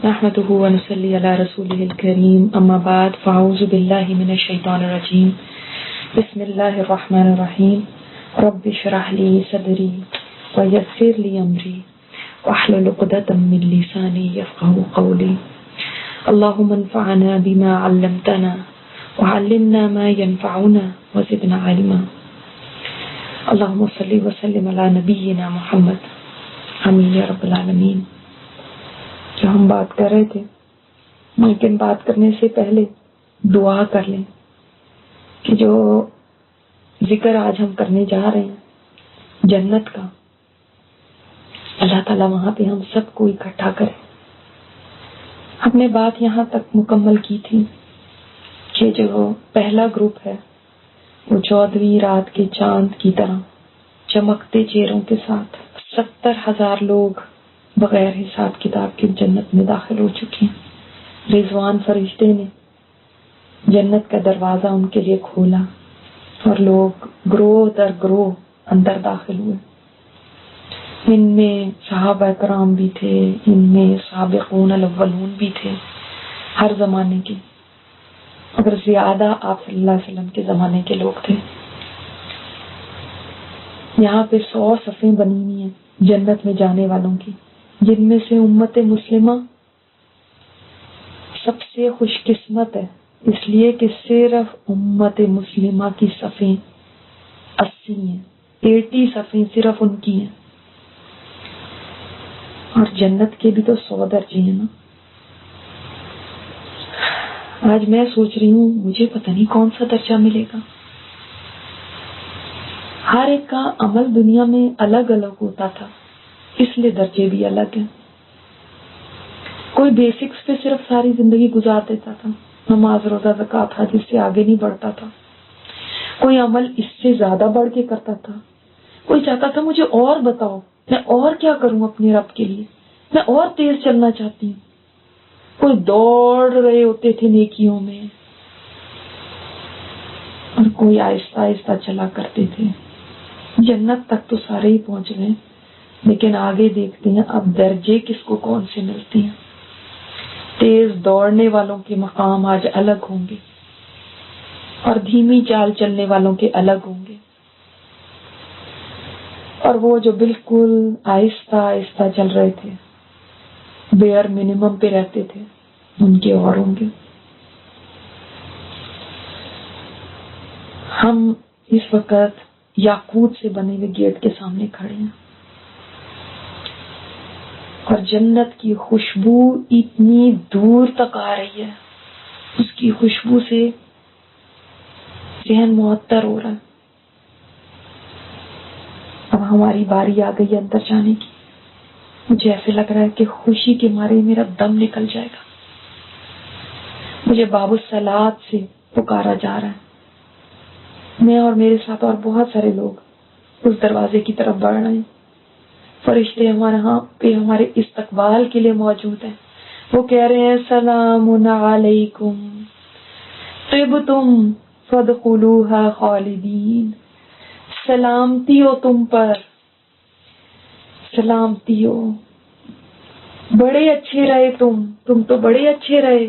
نحمده ونصلي على رسوله الكريم اما بعد فاعوذ بالله من الشيطان الرجيم بسم الله الرحمن الرحيم رب اشرح لي صدري ويسر لي امري واحلل عقدة من لساني يفقهوا قولي اللهم انفعنا بما علمتنا وعلمنا ما ينفعنا وزدنا علما اللهم صل وسلم على نبينا محمد آمین یا رب العالمین۔ جو ہم بات کر رہے تھے، ممکن بات کرنے سے پہلے دعا کر لیں کہ جو ذکر آج ہم کرنے جا رہے ہیں جنت کا، اللہ تعالیٰ وہاں پہ ہم سب کو اکٹھا کرے۔ ہم نے بات یہاں تک مکمل کی تھی کہ جو پہلا گروپ ہے وہ 14ویں رات کے چاند کی طرح چمکتے چہروں کے ساتھ 70,000 لوگ بغیر حساب کتاب کے جنت میں داخل ہو چکے ہیں۔ رضوان فرشتے نے جنت کا دروازہ ان کے لیے کھولا اور لوگ گروہ در گروہ اندر داخل ہوئے۔ ان میں صحابہ کرام بھی تھے، ان میں سابقون الاولون بھی تھے، ہر زمانے کے، مگر زیادہ آپ صلی اللہ علیہ وسلم کے زمانے کے لوگ تھے۔ یہاں پہ 100 صفیں بنی ہوئی ہیں جنت میں جانے والوں کی، جن میں سے امت مسلمہ سب سے خوش قسمت ہے، اس لیے کہ صرف امت مسلمہ کی صفیں 80 ہیں، 80 صفیں صرف ان کی ہیں۔ اور جنت کے بھی تو 100 درجے ہیں نا۔ آج میں سوچ رہی ہوں مجھے پتہ نہیں کون سا درجہ ملے گا۔ ہر ایک کا عمل دنیا میں الگ الگ ہوتا تھا، اس لیے درجے بھی الگ ہیں۔ کوئی بیسکس پہ صرف ساری زندگی گزار دیتا تھا، نماز روزہ زکوٰۃ حج، اس سے آگے نہیں بڑھتا تھا۔ کوئی عمل اس سے زیادہ بڑھ کے کرتا تھا، کوئی چاہتا تھا مجھے اور بتاؤ میں اور کیا کروں اپنے رب کے لیے، میں اور تیز چلنا چاہتی ہوں۔ کوئی دوڑ رہے ہوتے تھے نیکیوں میں اور کوئی آہستہ آہستہ چلا کرتے تھے۔ جنت تک تو سارے ہی پہنچ گئے، لیکن آگے دیکھتے ہیں اب درجے کس کو کون سے ملتے ہیں۔ تیز دوڑنے والوں کے مقام آج الگ ہوں گے اور دھیمی چال چلنے والوں کے الگ ہوں گے، اور وہ جو بالکل آہستہ آہستہ چل رہے تھے، بیئر منیمم پہ رہتے تھے، ان کے اور ہوں گے۔ ہم اس وقت یاقوت سے بنے ہوئے گیٹ کے سامنے کھڑے ہیں اور جنت کی خوشبو اتنی دور تک آ رہی ہے، اس کی خوشبو سے ذہن معطر ہو رہا ہے۔ اب ہماری باری آ گئی اندر جانے کی۔ مجھے ایسے لگ رہا ہے کہ خوشی کے مارے میرا دم نکل جائے گا۔ مجھے باب الصلاۃ سے پکارا جا رہا ہے۔ میں اور میرے ساتھ اور بہت سارے لوگ اس دروازے کی طرف بڑھ رہے ہیں۔ فرشتے ہمارے ہاں پہ ہمارے استقبال کے لیے موجود ہیں۔ وہ کہہ رہے ہیں سلام علیکم طبتم فادخلوها خالدین، سلامتی ہو تم پر، سلامتی ہو، بڑے اچھے رہے تم تو بڑے اچھے رہے،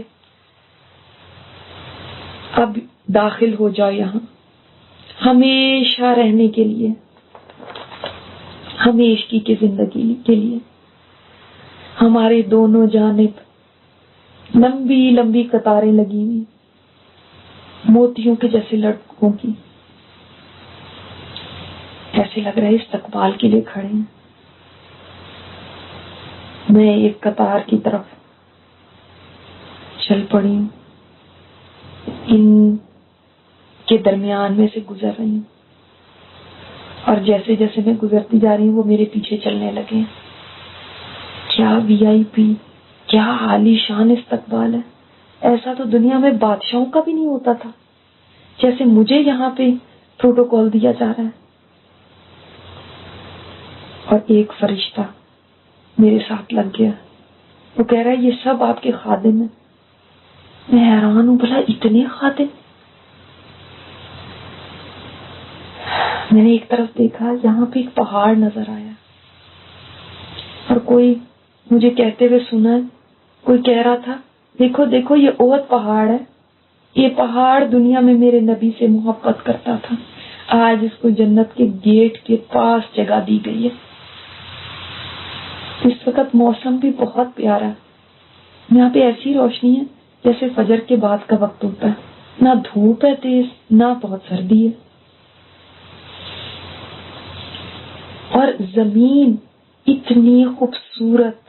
اب داخل ہو جاؤ یہاں ہمیشہ رہنے کے لیے، ہمیشگی کی زندگی کے لیے۔ ہمارے دونوں جانب لمبی لمبی قطاریں لگی ہوئی، موتیوں کے جیسے لڑکوں کی، ایسے لگ رہا ہے استقبال کے لیے کھڑے ہیں۔ میں ایک قطار کی طرف چل پڑی ہوں، ان کے درمیان میں سے گزر رہی ہوں، اور جیسے جیسے میں گزرتی جا رہی ہوں وہ میرے پیچھے چلنے لگے ہیں۔ کیا VIP، کیا عالی شان استقبال ہے! ایسا تو دنیا میں بادشاہوں کا بھی نہیں ہوتا تھا جیسے مجھے یہاں پہ پروٹوکول دیا جا رہا ہے۔ اور ایک فرشتہ میرے ساتھ لگ گیا، وہ کہہ رہا ہے یہ سب آپ کے خادم ہیں۔ میں حیران ہوں، بھلا اتنے خادم؟ میں نے ایک طرف دیکھا، یہاں پہ ایک پہاڑ نظر آیا اور کوئی مجھے کہتے ہوئے سنا کوئی کہہ رہا تھا دیکھو دیکھو یہ احد پہاڑ ہے، یہ پہاڑ دنیا میں میرے نبی سے محبت کرتا تھا، آج اس کو جنت کے گیٹ کے پاس جگہ دی گئی ہے۔ اس وقت موسم بھی بہت پیارا ہے، یہاں پہ ایسی روشنی ہے جیسے فجر کے بعد کا وقت ہوتا ہے، نہ دھوپ ہے تیز نہ بہت سردی ہے، اور زمین اتنی خوبصورت،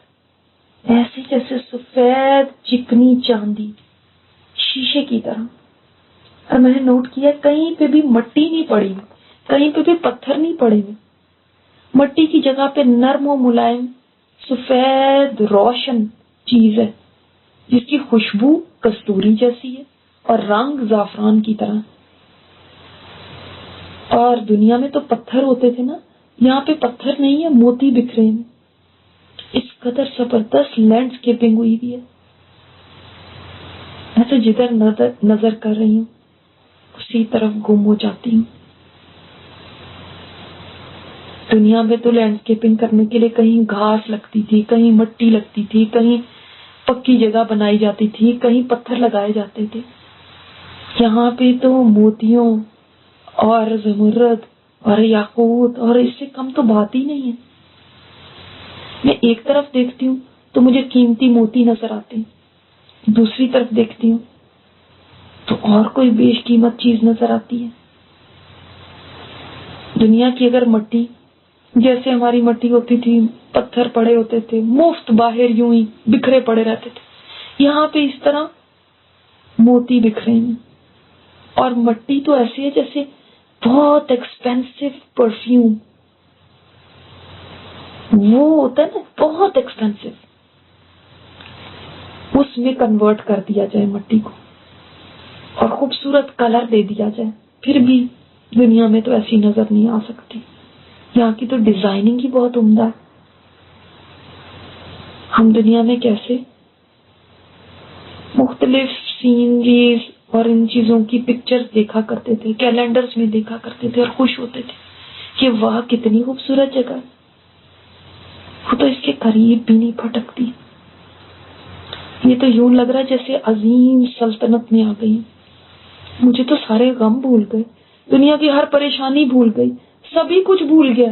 ایسے جیسے سفید چکنی چاندی شیشے کی طرح۔ اور میں نے نوٹ کیا کہیں پہ بھی مٹی نہیں پڑی ہوئی، کہیں پہ بھی پتھر نہیں پڑے ہوئے، مٹی کی جگہ پہ نرم و ملائم سفید روشن چیز ہے جس کی خوشبو کستوری جیسی ہے اور رنگ زعفران کی طرح۔ اور دنیا میں تو پتھر ہوتے تھے نا، یہاں پہ پتھر نہیں ہے، موتی بکھرے ہیں۔ اس قدر زبردست لینڈسکیپنگ ہوئی بھی ہے، میں تو جدھر نظر کر رہی ہوں اسی طرف گم ہو جاتی ہوں۔ دنیا میں تو لینڈسکیپنگ کرنے کے لیے کہیں گھاس لگتی تھی، کہیں مٹی لگتی تھی، کہیں پکی جگہ بنائی جاتی تھی، کہیں پتھر لگائے جاتے تھے۔ یہاں پہ تو موتیوں اور زمرد اور یاقوت اور اس سے کم تو بات ہی نہیں ہے۔ میں ایک طرف دیکھتی ہوں تو مجھے قیمتی موتی نظر آتے ہیں، دوسری طرف دیکھتی ہوں تو اور کوئی بیش قیمت چیز نظر آتی ہے۔ دنیا کی اگر مٹی جیسے ہماری مٹی ہوتی تھی، پتھر پڑے ہوتے تھے مفت باہر یوں ہی بکھرے پڑے رہتے تھے، یہاں پہ اس طرح موتی بکھرے ہیں۔ اور مٹی تو ایسی ہے جیسے بہت ایکسپینسو پرفیوم، وہ ہوتا ہے نا بہت ایکسپینسو، اس میں کنورٹ کر دیا جائے مٹی کو اور خوبصورت کلر دے دیا جائے، پھر بھی دنیا میں تو ایسی نظر نہیں آ سکتی۔ یہاں کی تو ڈیزائننگ ہی بہت عمدہ ہے۔ ہم دنیا میں کیسے مختلف سینریز اور ان چیزوں کی پکچرز دیکھا کرتے تھے، کیلنڈرز میں دیکھا کرتے تھے اور خوش ہوتے تھے کہ واہ کتنی خوبصورت جگہ ہے، وہ تو اس کے قریب بھی نہیں پھٹکتی، یہ تو یوں لگ رہا ہے جیسے عظیم سلطنت میں آ گئی۔ مجھے تو سارے غم بھول گئے، دنیا کی ہر پریشانی بھول گئی، سبھی کچھ بھول گیا۔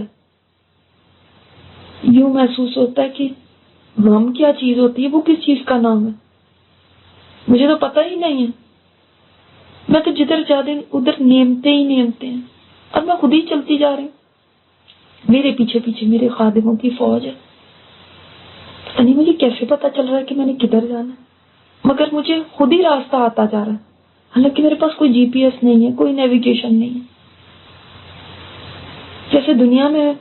یوں محسوس ہوتا ہے کہ غم کیا چیز ہوتی ہے، وہ کس چیز کا نام ہے، مجھے تو پتہ ہی نہیں ہے۔ میں تو جدھر جا رہی ہوں ادھر نعمتیں ہی نعمتیں ہیں، اور میں خود ہی چلتی جا رہی ہوں، میرے پیچھے پیچھے میرے خادموں کی فوج ہے۔ پتہ نہیں مجھے کیسے پتا چل رہا ہے کہ میں نے کدھر جانا ہے، مگر مجھے خود ہی راستہ آتا جا رہا ہے، حالانکہ میرے پاس کوئی GPS نہیں ہے، کوئی نیویگیشن نہیں ہے۔ جیسے دنیا میں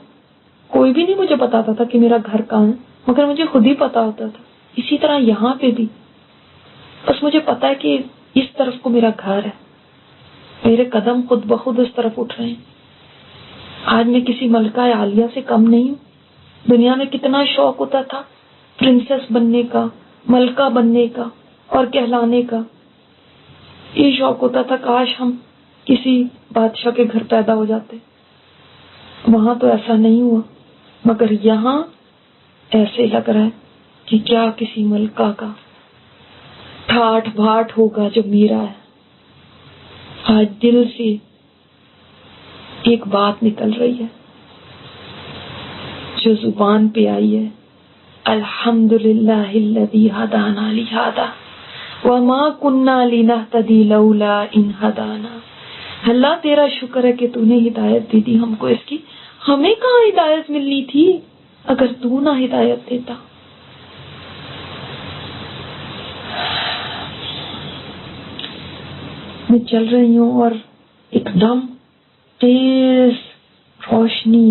کوئی بھی نہیں مجھے بتاتا تھا کہ میرا گھر کہاں ہے، مگر مجھے خود ہی پتا ہوتا تھا۔ اسی طرح یہاں پہ بھی بس مجھے پتا ہے کہ اس طرف کو میرا گھر ہے، میرے قدم خود بخود اس طرف اٹھ رہے ہیں۔ آج میں کسی ملکہ عالیہ سے کم نہیں ہوں۔ دنیا میں کتنا شوق ہوتا تھا پرنسس بننے کا، ملکہ بننے کا اور کہلانے کا، یہ شوق ہوتا تھا کاش ہم کسی بادشاہ کے گھر پیدا ہو جاتے۔ وہاں تو ایسا نہیں ہوا، مگر یہاں ایسے لگ رہا ہے کہ کیا کسی ملکہ کا ٹھاٹ بھاٹ ہوگا جو میرا ہے۔ آج دل سے ایک بات نکل رہی ہے جو زبان پہ آئی ہے، الحمدللہ الذی ہدانا لہذا وما کننا لنہتدی لولا ان ہدانا۔ اللہ تیرا شکر ہے کہ تو نے ہدایت دی ہم کو اس کی، ہمیں کہاں ہدایت ملنی تھی اگر تو نہ ہدایت دیتا۔ میں چل رہی ہوں اور ایک دم تیز روشنی،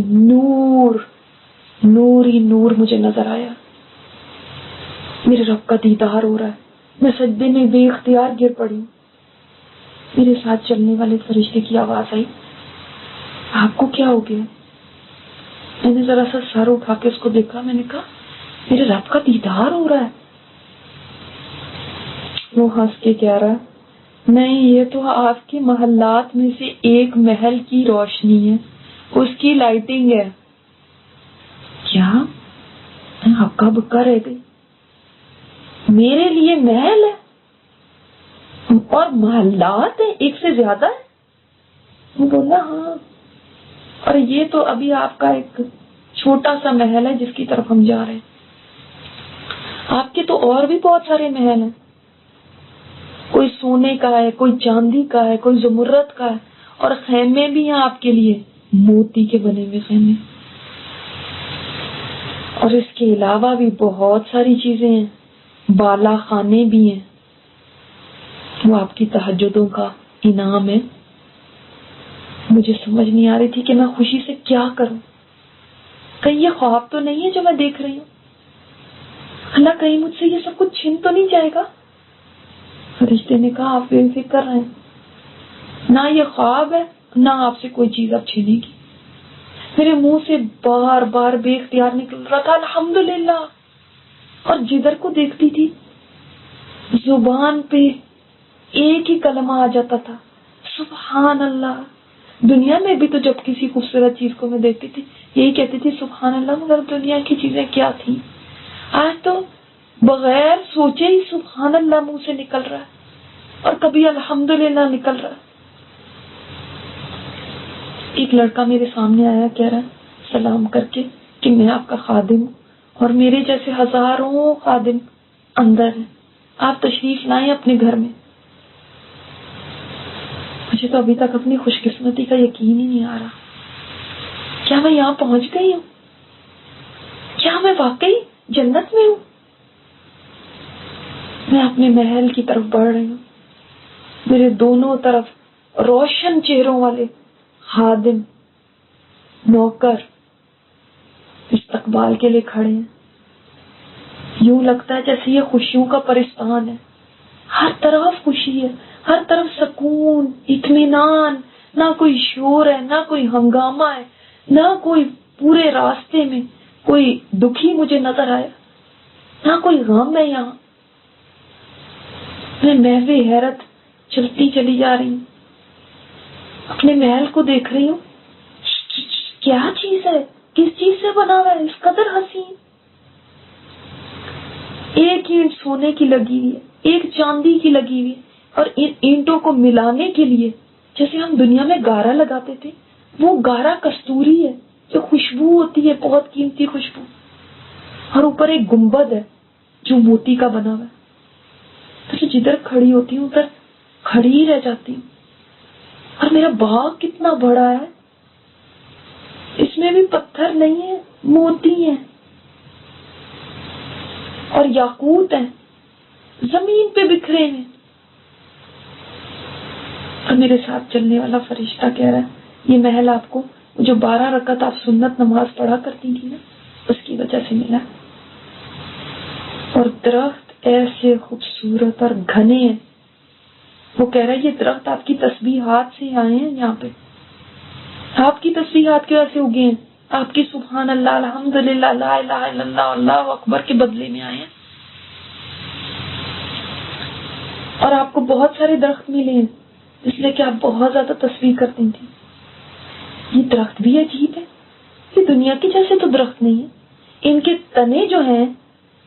نور ہی نور مجھے نظر آیا، میرے رب کا دیدار ہو رہا ہے، میں سجدے میں بے اختیار گر پڑی ہوں۔ میرے ساتھ چلنے والے فرشتے کی آواز آئی، آپ کو کیا ہو گیا؟ میں نے ذرا سا سر اٹھا کے اس کو دیکھا، میں نے کہا میرے رب کا دیدار ہو رہا ہے۔ وہ ہنس کے کہہ رہا نہیں، یہ تو آپ کے محلات میں سے ایک محل کی روشنی ہے، اس کی لائٹنگ ہے۔ کیا؟ میں ہکا بکا رہ گئی، میرے لیے محل ہے اور محلات ہیں، ایک سے زیادہ ہے؟ بولا ہاں، اور یہ تو ابھی آپ کا ایک چھوٹا سا محل ہے جس کی طرف ہم جا رہے ہیں، آپ کے تو اور بھی بہت سارے محل ہیں، کوئی سونے کا ہے، کوئی چاندی کا ہے، کوئی زمرد کا ہے، اور خیمے بھی ہیں آپ کے لیے، موتی کے بنے ہوئے خیمے، اور اس کے علاوہ بھی بہت ساری چیزیں ہیں، بالا خانے بھی ہیں، وہ آپ کی تہجدوں کا انعام ہے۔ مجھے سمجھ نہیں آ رہی تھی کہ میں خوشی سے کیا کروں، کہیں یہ خواب تو نہیں ہے جو میں دیکھ رہی ہوں؟ اللہ کہیں مجھ سے یہ سب کچھ چھن تو نہیں جائے گا؟ فرشتے نے کہا آپ بے فکر رہیں، نہ یہ خواب ہے نہ آپ سے کوئی چیز اب چھینے گی۔ میرے منہ سے بار بار بے اختیار نکل رہا تھا الحمدللہ، اور جدھر کو دیکھتی تھی زبان پہ ایک ہی کلمہ آ جاتا تھا، سبحان اللہ۔ دنیا میں بھی تو جب کسی خوبصورت چیز کو میں دیکھتی تھی یہی کہتی تھی سبحان اللہ، مگر دنیا کی چیزیں کیا تھی، آج تو بغیر سوچے ہی سبحان اللہ منہ سے نکل رہا ہے، اور کبھی الحمدللہ نکل رہا ہے۔ ایک لڑکا میرے سامنے آیا، کہہ رہا ہے سلام کر کے کہ میں آپ کا خادم ہوں، اور میرے جیسے ہزاروں خادم اندر ہیں، آپ تشریف لائیں اپنے گھر میں۔ مجھے تو ابھی تک اپنی خوش قسمتی کا یقین ہی نہیں آ رہا، کیا میں یہاں پہنچ گئی ہوں؟ کیا میں واقعی جنت میں ہوں؟ میں اپنے محل کی طرف بڑھ رہی ہوں، میرے دونوں طرف روشن چہروں والے خادم نوکر استقبال کے لیے کھڑے ہیں۔ یوں لگتا ہے جیسے یہ خوشیوں کا پرستان ہے، ہر طرف خوشی ہے، ہر طرف سکون، اطمینان، نہ کوئی شور ہے، نہ کوئی ہنگامہ ہے، نہ کوئی پورے راستے میں کوئی دکھی مجھے نظر آیا، نہ کوئی غم ہے یہاں۔ میں محو حیرت چلتی چلی جا رہی ہوں، اپنے محل کو دیکھ رہی ہوں، کیا چیز ہے، کس چیز سے بنا ہوا ہے، اس قدر حسین۔ ایک اینٹ سونے کی لگی ہوئی ہے، ایک چاندی کی لگی ہوئی ہے، اور ان اینٹوں کو ملانے کے لیے جیسے ہم دنیا میں گارا لگاتے تھے، وہ گارا کستوری ہے جو خوشبو ہوتی ہے، بہت قیمتی خوشبو، اور اوپر ایک گنبد ہے جو موتی کا بنا ہوا ہے۔ تو جدھر کھڑی ہوتی ہوں ادھر کھڑی ہی رہ جاتی ہوں۔ اور میرا باغ کتنا بڑا ہے، اس میں بھی پتھر نہیں ہے، موتی ہیں اور یاقوت ہیں، زمین پہ بکھرے ہیں۔ اور میرے ساتھ چلنے والا فرشتہ کہہ رہا ہے یہ محل آپ کو جو 12 رکعت آپ سنت نماز پڑھا کرتی تھی نا، اس کی وجہ سے ملا۔ اور درخت ایسے خوبصورت اور گھنے ہیں، وہ کہہ رہا ہے یہ درخت آپ کی تسبیحات سے آئے ہیں، یہاں پہ آپ کی تسبیحات کی وجہ سے اگے ہیں، آپ کی سبحان اللہ، الحمدللہ، لا الہ الا اللہ، اللہ اکبر کے بدلے میں آئے ہیں۔ اور آپ کو بہت سارے درخت ملے ہیں اس لیے کہ آپ بہت زیادہ تسبیح کرتی تھی۔ یہ درخت بھی عجیب ہے، یہ دنیا کی جیسے تو درخت نہیں ہے، ان کے تنے جو ہیں،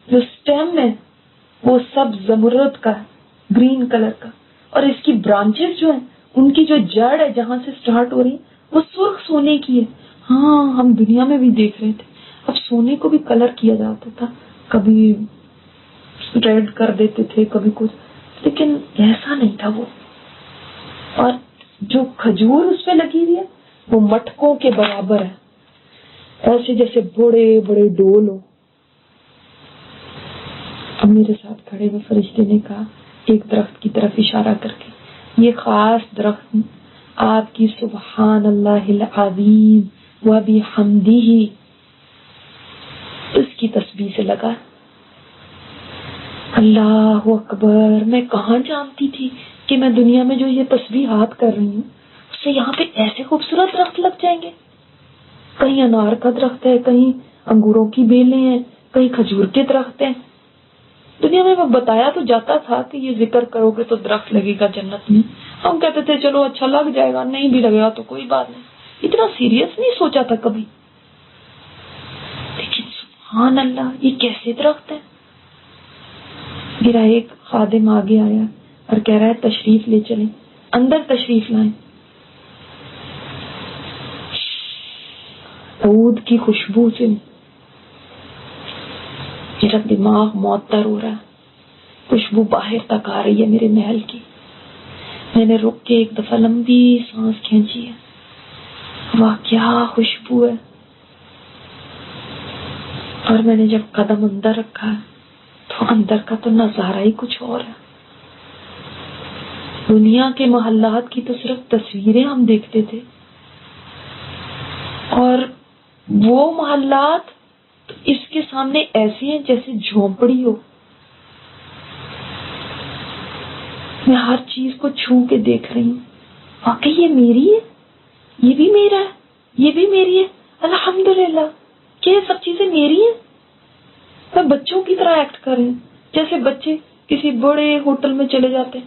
جو سٹیم ہے، وہ سب زمرد کا ہے، گرین کلر کا، اور اس کی برانچز جو ہیں، ان کی جو جڑ ہے جہاں سے سٹارٹ ہو رہی وہ سرخ سونے کی ہے۔ ہاں ہم دنیا میں بھی دیکھ رہے تھے، اب سونے کو بھی کلر کیا جاتا تھا، کبھی ریڈ کر دیتے تھے، کبھی کچھ، لیکن ایسا نہیں تھا وہ۔ اور جو کھجور اس پہ لگی ہوئی ہے وہ مٹکوں کے برابر ہے، ایسے جیسے بڑے بڑے ڈول ہو۔ اب میرے ساتھ کھڑے ہوئے فرشتے نے کہا ایک درخت کی طرف اشارہ کر کے، یہ خاص درخت آپ کی سبحان اللہ العظیم و بحمدہ اس کی تسبیح سے لگا۔ اللہ اکبر، میں کہاں جانتی تھی کہ میں دنیا میں جو یہ تسبیحات کر رہی ہوں اس سے یہاں پہ ایسے خوبصورت درخت لگ جائیں گے۔ کہیں انار کا درخت ہے، کہیں انگوروں کی بیلیں ہیں، کہیں کھجور کے درخت ہیں۔ دنیا میں بتایا تو جاتا تھا کہ یہ ذکر کرو گے تو درخت لگے گا جنت میں، ہم کہتے تھے چلو اچھا لگ جائے گا، نہیں بھی لگے گا تو کوئی بات نہیں، اتنا سیریس نہیں سوچا تھا کبھی۔ لیکن سبحان اللہ، یہ کیسے درخت ہے؟ میرا ایک خادم آگے آیا اور کہہ رہا ہے تشریف لے چلیں، اندر تشریف لائیں. عود کی خوشبو سے میرا دماغ معطر ہو رہا ہے، خوشبو باہر تک آ رہی ہے میرے محل کی. میں نے رک کے ایک دفعہ لمبی سانس کھینچی ہے، واہ کیا خوشبو ہے. اور میں نے جب قدم اندر رکھا ہے تو اندر کا تو نظارہ ہی کچھ اور ہے. دنیا کے محلات کی تو صرف تصویریں ہم دیکھتے تھے، اور وہ محلات اس کے سامنے ایسے ہیں جیسے جھونپڑی ہو. میں ہر چیز کو چھو کے دیکھ رہی ہوں، واقعی یہ میری ہے، یہ بھی میرا ہے، یہ بھی میری ہے، الحمدللہ کہ یہ سب چیزیں میری ہیں. میں بچوں کی طرح ایکٹ کر رہی ہوں، جیسے بچے کسی بڑے ہوٹل میں چلے جاتے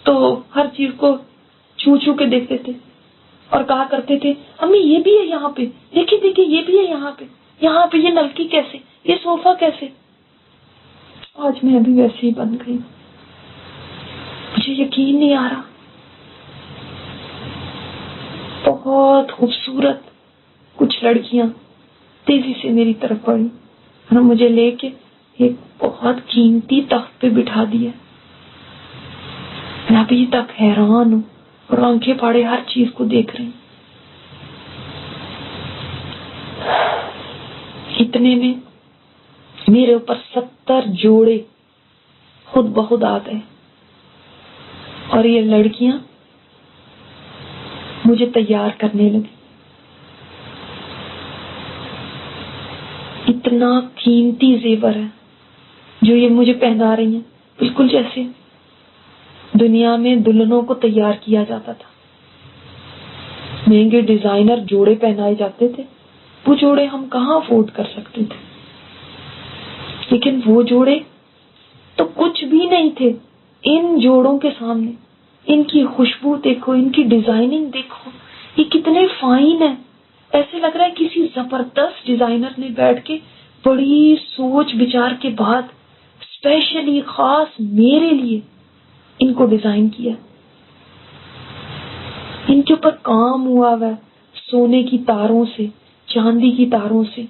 تو ہر چیز کو چھو چھو کے دیکھتے تھے اور کہا کرتے تھے امی یہ بھی ہے یہاں پہ، دیکھیے دیکھیے یہ بھی ہے یہاں پہ، یہاں پہ یہ نلکی کیسے، یہ صوفہ کیسے. آج میں ابھی ویسے ہی بن گئی، مجھے یقین نہیں آ رہا. بہت خوبصورت کچھ لڑکیاں تیزی سے میری طرف بڑھی اور مجھے لے کے ایک بہت قیمتی تخت پہ بٹھا دیا. میں ابھی تک حیران ہوں اور آنکھیں پھاڑے ہر چیز کو دیکھ رہی ہوں. اتنے میں میرے اوپر 70 جوڑے خود بخود آ گئے اور یہ لڑکیاں مجھے تیار کرنے لگی. اتنا قیمتی زیور ہے جو یہ مجھے پہنا رہی ہیں، بالکل جیسے دنیا میں دلہنوں کو تیار کیا جاتا تھا. مہنگے ڈیزائنر جوڑے پہنائے جاتے تھے، وہ جوڑے ہم کہاں افورڈ کر سکتے تھے، لیکن وہ جوڑے تو کچھ بھی نہیں تھے ان جوڑوں کے سامنے. ان کی خوشبو دیکھو، ان کی ڈیزائننگ دیکھو، یہ کتنے فائن ہیں. ایسے لگ رہا ہے کسی زبردست ڈیزائنر نے بیٹھ کے بڑی سوچ بچار کے بعد اسپیشلی خاص میرے لیے ان کو ڈیزائن کیا. ان کے اوپر کام ہوا ہے سونے کی تاروں سے، چاندی کی تاروں سے،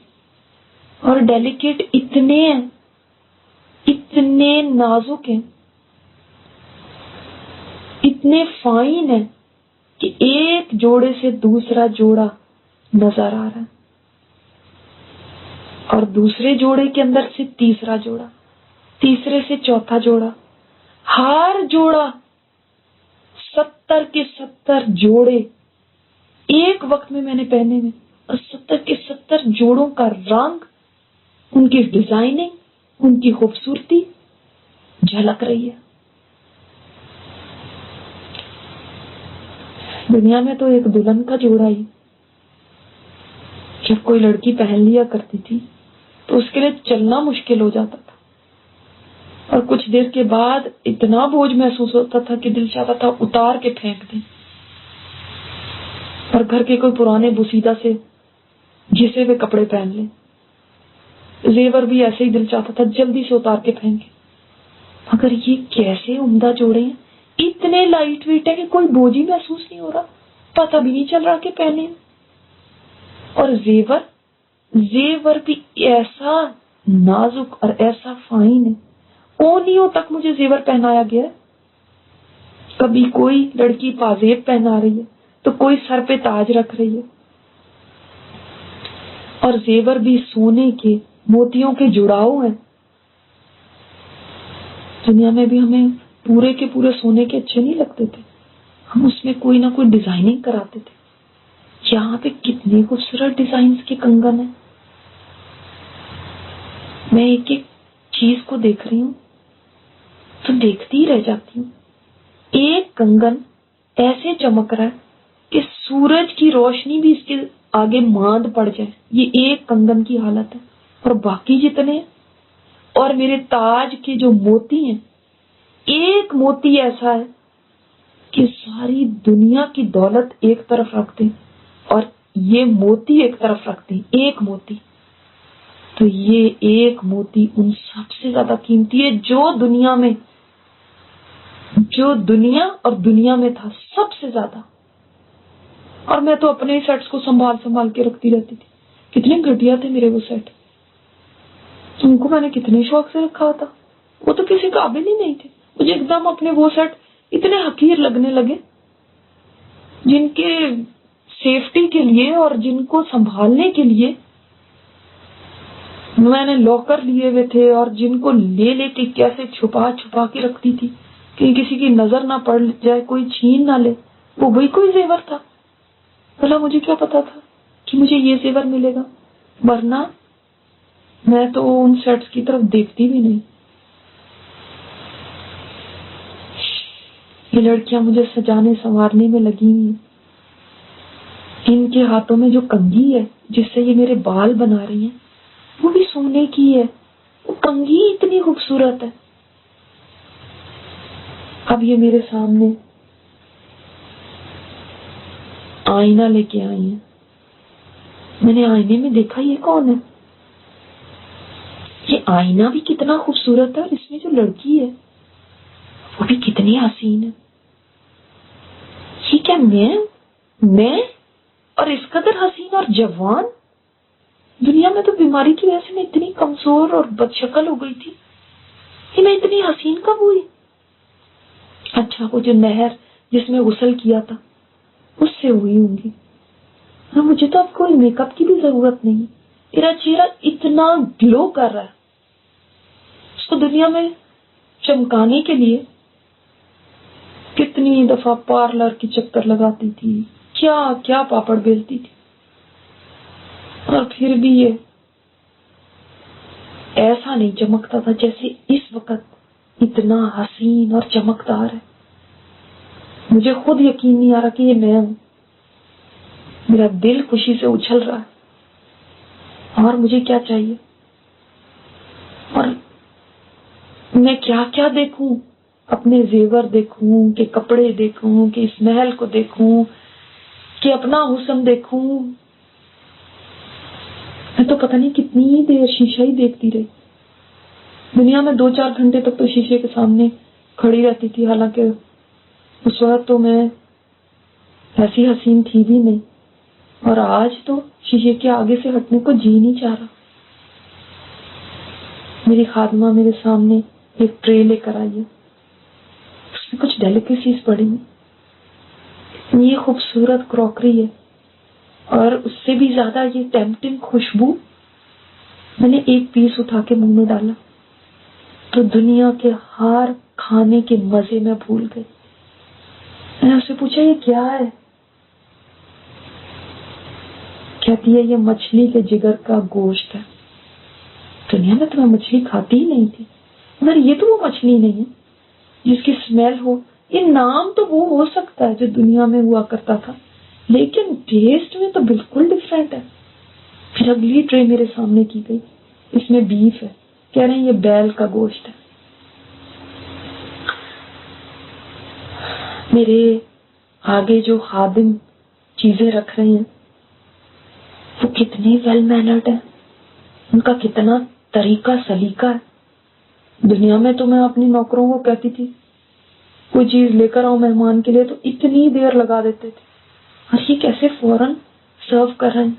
اور ڈیلیکیٹ اتنے ہیں، اتنے نازک ہیں، اتنے فائن ہیں کہ ایک جوڑے سے دوسرا جوڑا نظر آ رہا ہے اور دوسرے جوڑے کے اندر سے تیسرا جوڑا، تیسرے سے چوتھا جوڑا. ہر جوڑا 70 کے 70 جوڑے ایک وقت میں نے پہنے ہوئے، اور 70 کے 70 جوڑوں کا رنگ، ان کی ڈیزائننگ، ان کی خوبصورتی جھلک رہی ہے. دنیا میں تو ایک دلہن کا جوڑا ہی جب کوئی لڑکی پہن لیا کرتی تھی تو اس کے لیے چلنا مشکل ہو جاتا تھا، اور کچھ دیر کے بعد اتنا بوجھ محسوس ہوتا تھا کہ دل چاہتا تھا اتار کے پھینک دیں. اور گھر کے کوئی پرانے بوسیدہ سے گھسے ہوئے کپڑے پہن لیں. زیور بھی ایسے ہی دل چاہتا تھا جلدی سے اتار کے پھینکیں. مگر یہ کیسے عمدہ جوڑے ہیں، اتنے لائٹ ویٹ ہے کہ کوئی بوجھ ہی محسوس نہیں ہو رہا، پتہ بھی نہیں چل رہا کہ پہنے. اور زیور بھی ایسا نازک اور ایسا فائن ہے، اونیوں تک مجھے زیور پہنایا گیا ہے. کبھی کوئی لڑکی پازیب پہنا رہی ہے تو کوئی سر پہ تاج رکھ رہی ہے، اور زیور بھی سونے کے موتیوں کے جڑاؤ ہیں. دنیا میں بھی ہمیں پورے کے پورے سونے کے اچھے نہیں لگتے تھے، ہم اس میں کوئی نہ کوئی ڈیزائننگ کراتے تھے. یہاں پہ کتنے خوبصورت ڈیزائنز کے کنگن ہیں. میں ایک ایک چیز کو دیکھ رہی ہوں تو دیکھتی ہی رہ جاتی ہوں. ایک کنگن ایسے چمک رہا ہے کہ سورج کی روشنی بھی اس کے آگے ماند پڑ جائے. یہ ایک کنگن کی حالت ہے، اور باقی جتنے ہیں، اور میرے تاج کے جو موتی ہیں، ایک موتی ایسا ہے کہ ساری دنیا کی دولت ایک طرف رکھ دیں اور یہ موتی ایک طرف رکھ دیں. ایک موتی تو یہ ایک موتی ان سب سے زیادہ قیمتی ہے جو دنیا اور دنیا میں تھا سب سے زیادہ. اور میں تو اپنے سیٹس کو سنبھال کے رکھتی رہتی تھی. کتنے گھٹیا تھے میرے وہ سیٹ، ان کو میں نے کتنے شوق سے رکھا تھا. وہ تو کسی قابل ہی نہیں تھے. مجھے ایک دم اپنے وہ سیٹ اتنے حقیر لگنے لگے جن کے سیفٹی کے لیے اور جن کو سنبھالنے کے لیے میں نے لاکر لیے ہوئے تھے، اور جن کو لے کے کیسے چھپا کے رکھتی تھی کہ کسی کی نظر نہ پڑ جائے، کوئی چھین نہ لے. وہ وہی کوئی زیور تھا. بھلا مجھے کیا پتا تھا کہ مجھے یہ زیور ملے گا، ورنہ میں تو ان سیٹس کی طرف دیکھتی بھی نہیں. یہ لڑکیاں مجھے سجانے سنوارنے میں لگی ہیں. ان کے ہاتھوں میں جو کنگھی ہے جس سے یہ میرے بال بنا رہی ہیں وہ بھی سونے کی ہے. وہ کنگھی اتنی خوبصورت ہے. اب یہ میرے سامنے آئینہ لے کے آئی ہیں. میں نے آئینے میں دیکھا یہ کون ہے. یہ آئینہ بھی کتنا خوبصورت ہے اور اس میں جو لڑکی ہے وہ بھی کتنی حسین ہے. یہ کیا میں اور اس قدر حسین اور جوان. دنیا میں تو بیماری کی وجہ سے میں اتنی کمزور اور بدشکل ہو گئی تھی کہ میں اتنی حسین کب ہوئی. اچھا وہ جو نہر جس میں غسل کیا تھا اس سے ہوئی ہوں گی. اور مجھے تو اب کوئی میک اپ کی بھی ضرورت نہیں. میرا چہرہ اتنا گلو کر رہا ہے. اس کو دنیا میں چمکانے کے لیے کتنی دفعہ پارلر کی چکر لگاتی تھی، کیا کیا پاپڑ بیلتی تھی، اور پھر بھی یہ ایسا نہیں چمکتا تھا جیسے اس وقت اتنا حسین اور چمکدار ہے. مجھے خود یقین نہیں آ رہا کہ یہ میں ہوں. میرا دل خوشی سے اچھل رہا ہے. اور مجھے کیا چاہیے؟ اور میں کیا کیا دیکھوں؟ اپنے زیور دیکھوں کہ کپڑے دیکھوں کہ اس محل کو دیکھوں کہ اپنا حسن دیکھوں. میں تو پتہ نہیں کتنی دیر شیشہ ہی دیکھتی رہی. دنیا میں 2-4 گھنٹے تک تو شیشے کے سامنے کھڑی رہتی تھی. حالانکہ اس وقت تو میں ایسی حسین تھی بھی نہیں. اور آج تو شیشے کے آگے سے ہٹنے کو جی نہیں چاہ رہا. میری خادمہ میرے سامنے ایک ٹرے لے کر آئی ہے. اس میں کچھ ڈیلیکیسیز پڑی ہیں. یہ خوبصورت کراکری ہے اور اس سے بھی زیادہ یہ ٹیمپٹنگ خوشبو. میں نے ایک پیس اٹھا کے منہ میں ڈالا تو دنیا کے ہر کھانے کے مزے میں بھول گئی. میں نے اس سے پوچھا یہ کیا ہے؟ کہتی ہے یہ مچھلی کے جگر کا گوشت ہے. دنیا میں تو میں مچھلی کھاتی ہی نہیں تھی، مگر یہ تو وہ مچھلی نہیں ہے جس کی اسمیل ہو. یہ نام تو وہ ہو سکتا ہے جو دنیا میں ہوا کرتا تھا، لیکن ٹیسٹ میں تو بالکل ڈفرینٹ ہے. پھر اگلی ٹرے میرے سامنے کی گئی. اس میں بیف ہے. کہہ رہے ہیں یہ بیل کا گوشت ہے. میرے آگے جو خادم چیزیں رکھ رہے ہیں وہ کتنے ویل مینرڈ ہیں. ان کا کتنا طریقہ سلیقہ ہے. دنیا میں تو میں اپنی نوکروں کو کہتی تھی کوئی چیز لے کر آؤ مہمان کے لیے تو اتنی دیر لگا دیتے تھے. اور یہ کیسے فوراً سرو کر رہے ہیں.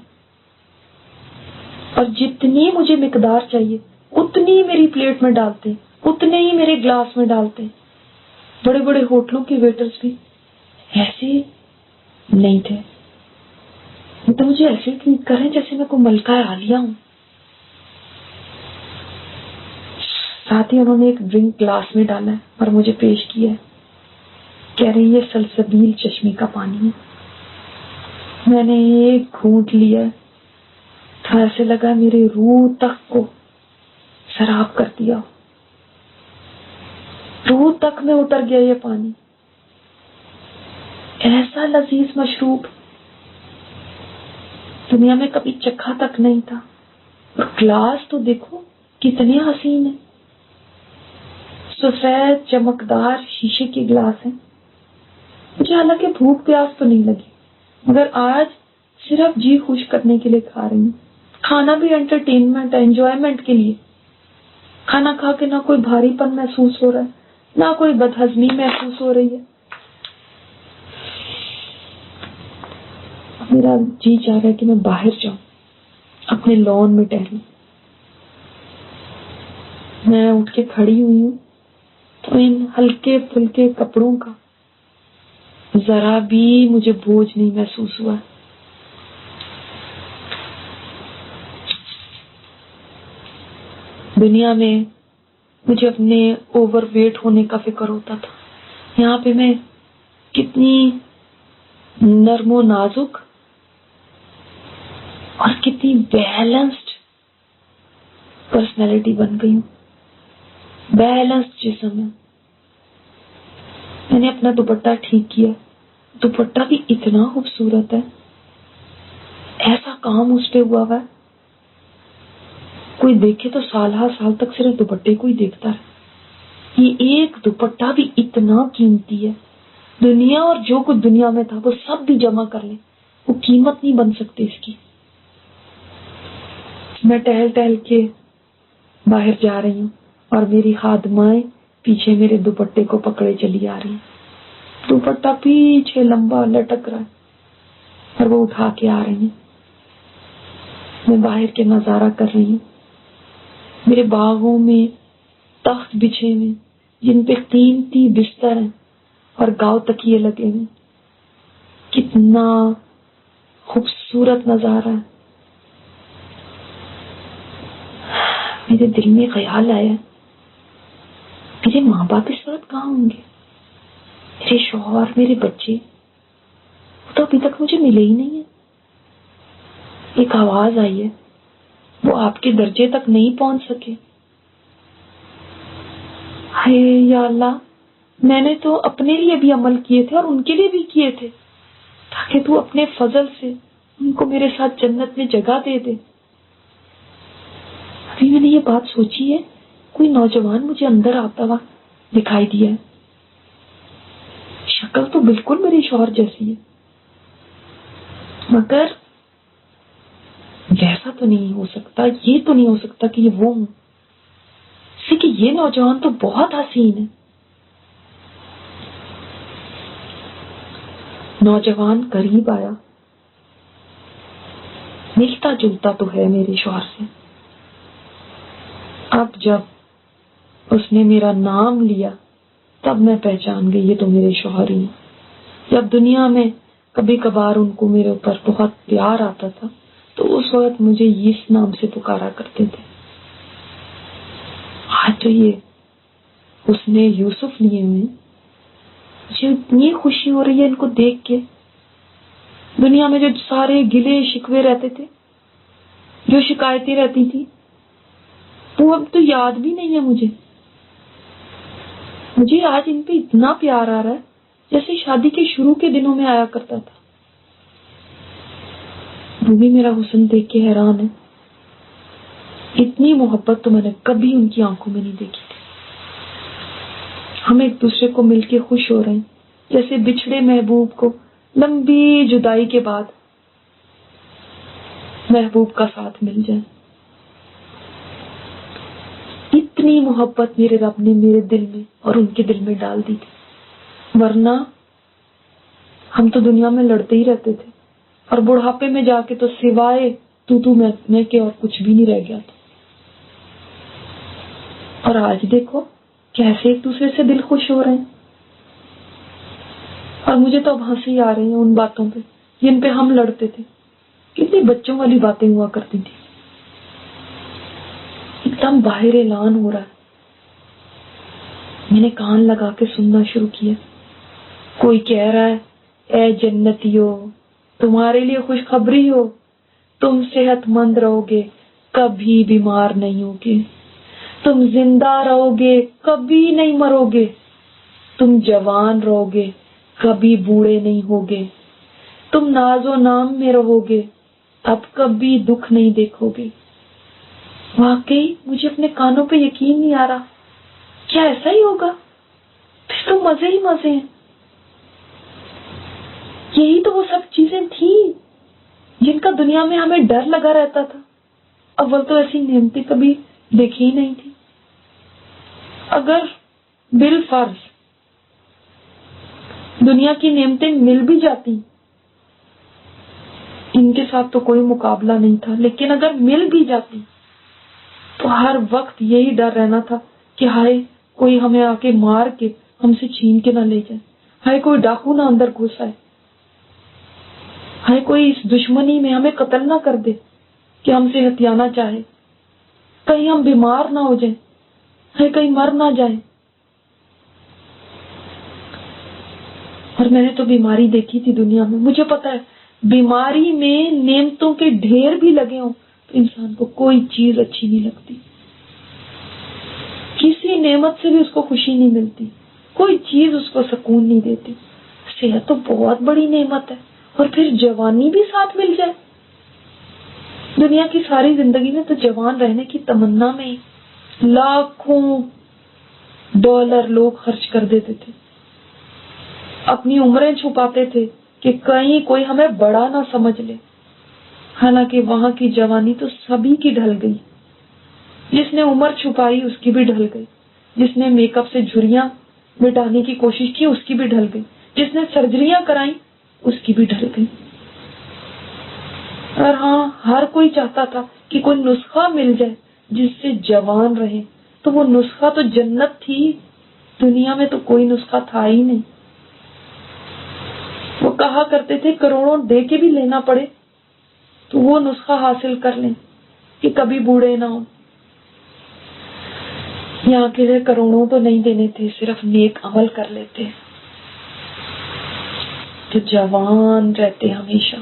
اور جتنی مجھے مقدار چاہیے اتنی میری پلیٹ میں ڈالتے، اتنے ہی میرے گلاس میں ڈالتے. بڑے بڑے ہوٹلوں کے ویٹرز بھی ایسے نہیں تھے. وہ تو مجھے ایسے ٹریٹ کر رہے ہیں جیسے میں کوئی ملکہ عالیہ ہوں. ساتھ ہی انہوں نے ایک ڈرنک گلاس میں ڈالا ہے اور مجھے پیش کیا ہے. کہہ رہی ہے سلسبیل چشمے کا پانی ہے. میں نے ایک گھونٹ لیا تو ایسے لگا میرے روح تک کو سراب کر دیا. روح تک میں اتر گیا یہ پانی. ایسا لذیذ مشروب دنیا میں کبھی چکھا تک نہیں تھا. اور گلاس تو دیکھو کتنے حسین ہیں. سفید چمکدار شیشے کے گلاس ہیں. مجھے حالانکہ بھوک پیاس تو نہیں لگی، مگر آج صرف جی خوش کرنے کے لیے کھا رہی ہوں. کھانا بھی انٹرٹینمنٹ ہے، انجوائمنٹ کے لیے. کھانا کھا کے نہ کوئی بھاری پن محسوس ہو رہا ہے، نہ کوئی بدہضمی محسوس ہو رہی ہے. میرا جی چاہ رہا ہے کہ میں باہر جاؤں، اپنے لان میں ٹہلوں. میں اٹھ کے کھڑی ہوئی ہوں تو ان ہلکے پھلکے کپڑوں کا ذرا بھی مجھے بوجھ نہیں محسوس ہوا. دنیا میں مجھے اپنے اوور ویٹ ہونے کا فکر ہوتا تھا. یہاں پہ میں کتنی نرم و نازک اور کتنی بیلنسڈ پرسنالٹی بن گئی ہوں، بیلنسڈ جسم ہے. میں نے اپنا دوپٹہ ٹھیک کیا. دوپٹہ بھی اتنا خوبصورت ہے، ایسا کام اس پہ ہوا ہے، کوئی دیکھے تو سال ہر سال تک صرف دوپٹے کو ہی دیکھتا ہے. یہ ایک دوپٹہ بھی اتنا قیمتی ہے، دنیا اور جو کچھ دنیا میں تھا وہ سب بھی جمع کر لیں، وہ قیمت نہیں بن سکتی اس کی. میں ٹہل ٹہل کے باہر جا رہی ہوں اور میری خادمائیں پیچھے میرے دوپٹے کو پکڑے چلی آ رہی ہیں. دوپٹہ پیچھے لمبا لٹک رہا ہے اور وہ اٹھا کے آ رہی ہیں. میں باہر کے نظارہ کر رہی ہوں. میرے باغوں میں تخت بچھے ہوئے جن پہ قیمتی بستر ہیں اور گاؤ تکیے لگے ہوئے. کتنا خوبصورت نظارہ ہے. میرے دل میں خیال آیا میرے ماں باپ اس وقت کہاں ہوں گے، میرے شوہر، میرے بچے، وہ تو ابھی تک مجھے ملے ہی نہیں ہے. ایک آواز آئی ہے، وہ آپ کے درجے تک نہیں پہنچ سکے. ہائے یا اللہ، میں نے تو اپنے لیے بھی عمل کیے تھے اور ان کے لیے بھی کیے تھے تاکہ تو اپنے فضل سے ان کو میرے ساتھ جنت میں جگہ دے دے. ابھی میں نے یہ بات سوچی ہے، کوئی نوجوان مجھے اندر آتا ہوا دکھائی دیا ہے. شکل تو بالکل میرے شوہر جیسی ہے، مگر ویسا تو نہیں ہو سکتا، یہ تو نہیں ہو سکتا کہ یہ وہ ہوں. اسی کہ یہ نوجوان تو بہت حسین ہے. نوجوان قریب آیا، ملتا جلتا تو ہے میرے شوہر سے. اب جب اس نے میرا نام لیا تب میں پہچان گئی یہ تو میرے شوہر ہی ہیں. جب دنیا میں کبھی کبھار ان کو میرے اوپر بہت پیار آتا تھا تو اس وقت مجھے اس نام سے پکارا کرتے تھے. آج تو یہ اس نے یوسف لیے ہوئے، مجھے اتنی خوشی ہو رہی ہے ان کو دیکھ کے. دنیا میں جو سارے گلے شکوے رہتے تھے، جو شکایتیں رہتی تھی، وہ اب تو یاد بھی نہیں ہے مجھے. مجھے آج ان پہ اتنا پیار آ رہا ہے جیسے شادی کے شروع کے دنوں میں آیا کرتا تھا. وہ بھی میرا حسن دیکھ کے حیران ہے. اتنی محبت تو میں نے کبھی ان کی آنکھوں میں نہیں دیکھی تھی. ہم ایک دوسرے کو مل کے خوش ہو رہے ہیں جیسے بچھڑے محبوب کو لمبی جدائی کے بعد محبوب کا ساتھ مل جائے. اتنی محبت میرے رب نے میرے دل میں اور ان کے دل میں ڈال دی تھی، ورنہ ہم تو دنیا میں لڑتے ہی رہتے تھے اور بڑھاپے میں جا کے تو سوائے تو میں کے اور کچھ بھی نہیں رہ گیا تھا. اور آج دیکھو کیسے ایک دوسرے سے دل خوش ہو رہے ہیں. اور مجھے تو اب ہنسی آ رہی ہے ان باتوں پہ جن پہ ہم لڑتے تھے. کتنی بچوں والی باتیں ہوا کرتی تھی. ایک دم باہر اعلان ہو رہا ہے. میں نے کان لگا کے سننا شروع کیا. کوئی کہہ رہا ہے، اے جنتیو، تمہارے لیے خوشخبری ہو، تم صحت مند رہو گے، کبھی بیمار نہیں ہوگے. تم زندہ رہو گے، کبھی نہیں مرو گے. تم جوان رہو گے، کبھی بوڑھے نہیں ہوگے. تم ناز و نام میں رہو گے، اب کبھی دکھ نہیں دیکھو گے. واقعی مجھے اپنے کانوں پہ یقین نہیں آ رہا. کیا ایسا ہی ہوگا؟ پھر تو مزے ہی مزے ہیں. یہی تو وہ سب چیزیں تھیں جن کا دنیا میں ہمیں ڈر لگا رہتا تھا. اول تو ایسی نعمتیں کبھی دیکھی ہی نہیں تھی. اگر بالفرض دنیا کی نعمتیں مل بھی جاتی، ان کے ساتھ تو کوئی مقابلہ نہیں تھا، لیکن اگر مل بھی جاتی تو ہر وقت یہی ڈر رہنا تھا کہ ہائے کوئی ہمیں آ کے مار کے ہم سے چھین کے نہ لے جائے، ہائے کوئی ڈاکو نہ اندر گھس آئے، ہائے کوئی اس دشمنی میں ہمیں قتل نہ کر دے کہ ہم سے ہتھیانا چاہے، کہیں ہم بیمار نہ ہو جائیں، ہائے کہیں مر نہ جائیں. اور میں نے تو بیماری دیکھی تھی دنیا میں، مجھے پتا ہے بیماری میں نعمتوں کے ڈھیر بھی لگے ہوں تو انسان کو کوئی چیز اچھی نہیں لگتی، کسی نعمت سے بھی اس کو خوشی نہیں ملتی، کوئی چیز اس کو سکون نہیں دیتی. صحت تو بہت بڑی نعمت ہے، اور پھر جوانی بھی ساتھ مل جائے. دنیا کی ساری زندگی میں تو جوان رہنے کی تمنا میں ہی لاکھوں ڈالر لوگ خرچ کر دیتے تھے، اپنی عمریں چھپاتے تھے کہ کہیں کوئی ہمیں بڑا نہ سمجھ لے. حالانکہ وہاں کی جوانی تو سبھی کی ڈھل گئی، جس نے عمر چھپائی اس کی بھی ڈھل گئی، جس نے میک اپ سے جھریاں مٹانے کی کوشش کی اس کی بھی ڈھل گئی، جس نے سرجریاں کرائیں اس کی بھی ڈھل گئی. اور ہاں، ہر کوئی چاہتا تھا کہ کوئی نسخہ مل جائے جس سے جوان رہے، تو وہ نسخہ تو جنت تھی، دنیا میں تو کوئی نسخہ تھا ہی نہیں. وہ کہا کرتے تھے کروڑوں دے کے بھی لینا پڑے تو وہ نسخہ حاصل کر لیں کہ کبھی بوڑھے نہ ہوں. یہاں کے لیے کروڑوں تو نہیں دینے تھے، صرف نیک عمل کر لیتے تو جوان رہتے ہمیشہ.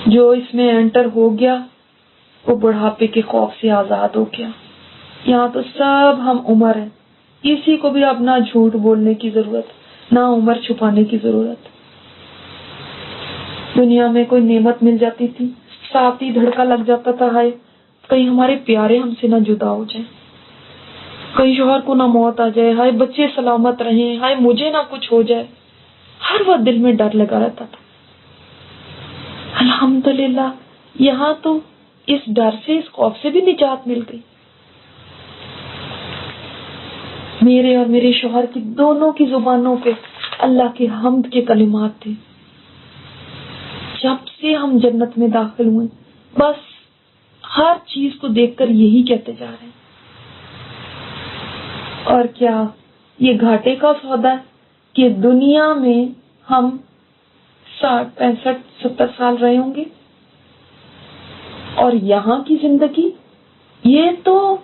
جو اس میں انٹر ہو گیا وہ بڑھاپے کے خوف سے آزاد ہو گیا. یہاں تو سب ہم عمر ہیں، کسی کو بھی اب نہ جھوٹ بولنے کی ضرورت، نہ عمر چھپانے کی ضرورت. دنیا میں کوئی نعمت مل جاتی تھی ساتھ ہی دھڑکا لگ جاتا تھا، ہائے کہیں ہمارے پیارے ہم سے نہ جدا ہو جائیں، کہیں شوہر کو نہ موت آ جائے، ہائے بچے سلامت رہیں، ہائے مجھے نہ کچھ ہو جائے. ہر وقت دل میں ڈر لگا رہتا تھا. الحمدللہ یہاں تو اس ڈر سے، اس خوف سے بھی نجات مل گئی. میرے اور میرے شوہر کی دونوں کی زبانوں پہ اللہ کے حمد کے کلمات تھے. جب سے ہم جنت میں داخل ہوئے بس ہر چیز کو دیکھ کر یہی کہتے جا رہے ہیں. اور کیا یہ گھاٹے کا سودا ہے کہ دنیا میں ہم 60 65 70 سال رہے ہوں گے، اور یہاں کی زندگی یہ تو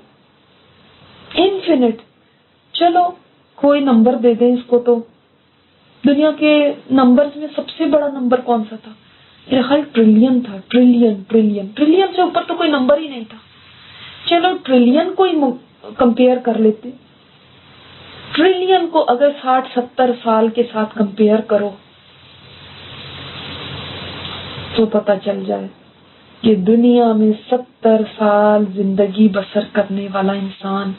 انفینٹ. چلو کوئی نمبر دے دیں اس کو. تو دنیا کے نمبرز میں سب سے بڑا نمبر کون سا تھا؟ میرا خیال ٹریلین تھا. ٹریلین سے اوپر تو کوئی نمبر ہی نہیں تھا. چلو ٹریلین کو ہی کمپیئر کر لیتے. ٹریلین کو اگر 60 70 سال کے ساتھ کمپیئر کرو تو پتہ چل جائے کہ دنیا میں 70 سال زندگی بسر کرنے والا انسان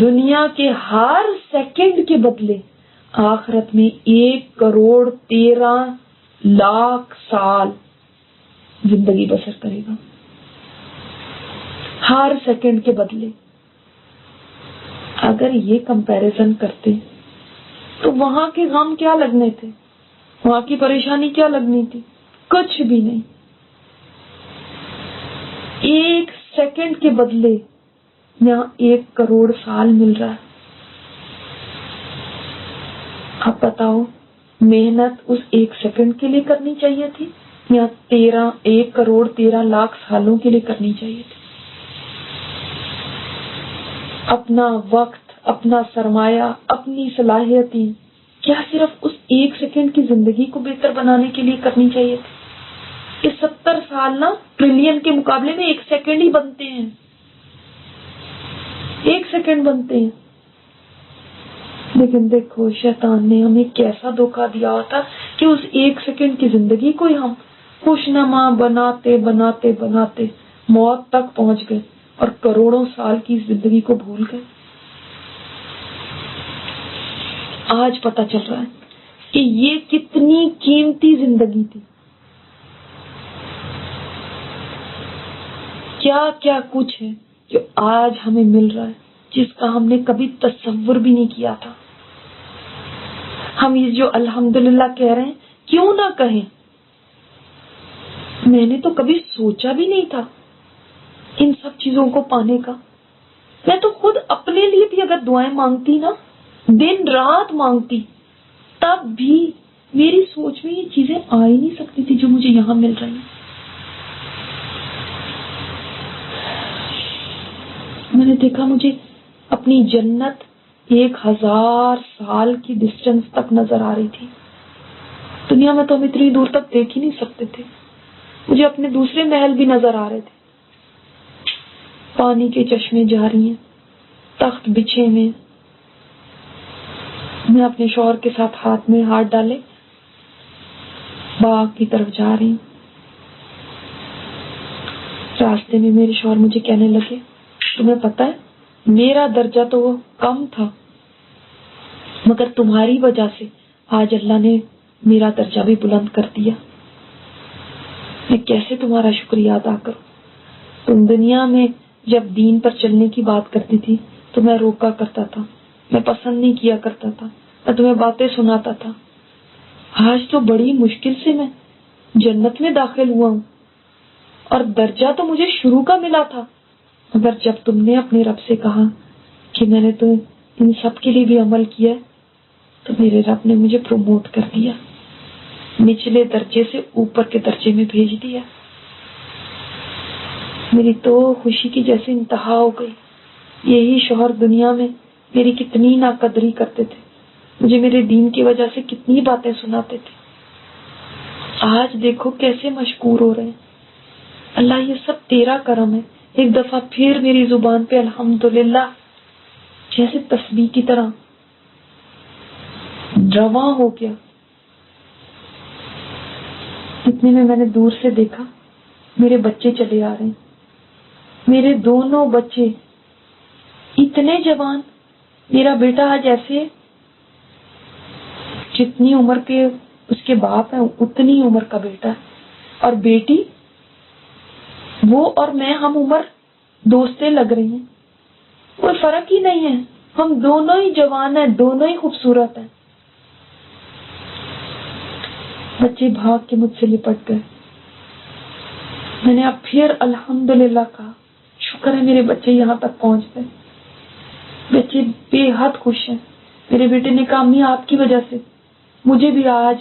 دنیا کے ہر سیکنڈ کے بدلے آخرت میں 1,13,00,000 سال زندگی بسر کرے گا، ہر سیکنڈ کے بدلے. اگر یہ کمپیریزن کرتے تو وہاں کے غم کیا لگنے تھے، وہاں کی پریشانی کیا لگنی تھی؟ کچھ بھی نہیں. 1 سیکنڈ کے بدلے یہاں 1,00,00,000 سال مل رہا ہے. اب بتاؤ محنت اس 1 سیکنڈ کے لیے کرنی چاہیے تھی یا 1,13,00,000 سالوں کے لیے کرنی چاہیے تھی؟ اپنا وقت، اپنا سرمایہ، اپنی صلاحیتیں کیا صرف اس 1 سیکنڈ کی زندگی کو بہتر بنانے کے لیے کرنی چاہیے تھی؟ یہ 70 سال نا ٹریلین کے مقابلے میں 1 سیکنڈ ہی بنتے ہیں. 1 سیکنڈ بنتے ہیں. لیکن دیکھو شیطان نے ہمیں کیسا دھوکہ دیا ہوتا کہ اس 1 سیکنڈ کی زندگی کو ہی ہم خوشنما بناتے بناتے بناتے موت تک پہنچ گئے اور کروڑوں سال کی زندگی کو بھول گئے. آج پتہ چل رہا ہے کہ یہ کتنی قیمتی زندگی تھی. کیا کیا کچھ ہے جو آج ہمیں مل رہا ہے، جس کا ہم نے کبھی تصور بھی نہیں کیا تھا. ہم یہ جو الحمدللہ کہہ رہے ہیں، کیوں نہ کہیں؟ میں نے تو کبھی سوچا بھی نہیں تھا ان سب چیزوں کو پانے کا. میں تو خود اپنے لیے بھی اگر دعائیں مانگتی نا، دن رات مانگتی، تب بھی میری سوچ میں یہ چیزیں آ ہی نہیں سکتی تھی جو مجھے یہاں مل رہی ہیں. میں نے دیکھا مجھے اپنی جنت 1000 سال کی ڈسٹینس تک نظر آ رہی تھی. دنیا میں تو ہم اتنی دور تک دیکھ ہی نہیں سکتے تھے. مجھے اپنے دوسرے محل بھی نظر آ رہے تھے. پانی کے چشمے جاری ہیں، تخت بچھے ہوئے. میں اپنے شوہر کے ساتھ ہاتھ میں ہاتھ ڈالے باغ کی طرف جا رہی ہوں. راستے میں میرے شوہر مجھے کہنے لگے، تمہیں پتا ہے میرا درجہ تو وہ کم تھا، مگر تمہاری وجہ سے آج اللہ نے میرا درجہ بھی بلند کر دیا. میں کیسے تمہارا شکریہ ادا کروں؟ تم دنیا میں جب دین پر چلنے کی بات کرتی تھی تو میں روکا کرتا تھا، میں پسند نہیں کیا کرتا تھا، میں تمہیں باتیں سناتا تھا. آج تو بڑی مشکل سے میں جنت میں داخل ہوا ہوں، اور درجہ تو مجھے شروع کا ملا تھا، مگر جب تم نے اپنے رب سے کہا کہ میں نے تو ان سب کے لیے بھی عمل کیا تو میرے رب نے مجھے پروموٹ کر دیا، نچلے درجے سے اوپر کے درجے میں بھیج دیا. میری تو خوشی کی جیسے انتہا ہو گئی. یہی شوہر دنیا میں میری کتنی ناقدری کرتے تھے، مجھے میرے دین کی وجہ سے کتنی باتیں سناتے تھے، آج دیکھو کیسے مشکور ہو رہے ہیں. اللہ یہ سب تیرا کرم ہے. ایک دفعہ پھر میری زبان پہ الحمدللہ جیسے تسبیح کی طرح رواں ہو گیا. اتنے میں نے دور سے دیکھا میرے بچے چلے آ رہے ہیں. میرے دونوں بچے اتنے جوان. میرا بیٹا آج ایسے جتنی عمر کے اس کے باپ ہیں اتنی عمر کا بیٹا ہے، اور بیٹی وہ اور میں ہم عمر دوستیں لگ رہی ہیں. کوئی فرق ہی نہیں ہے، ہم دونوں ہی جوان ہیں، دونوں ہی خوبصورت ہیں. بچے بھاگ کے مجھ سے لپٹ گئے. میں نے اب پھر الحمدللہ کہا، شکر ہے میرے بچے یہاں تک پہنچ گئے. بچے بے حد خوش ہیں. میرے بیٹے نے کہا امی آپ کی وجہ سے مجھے بھی آج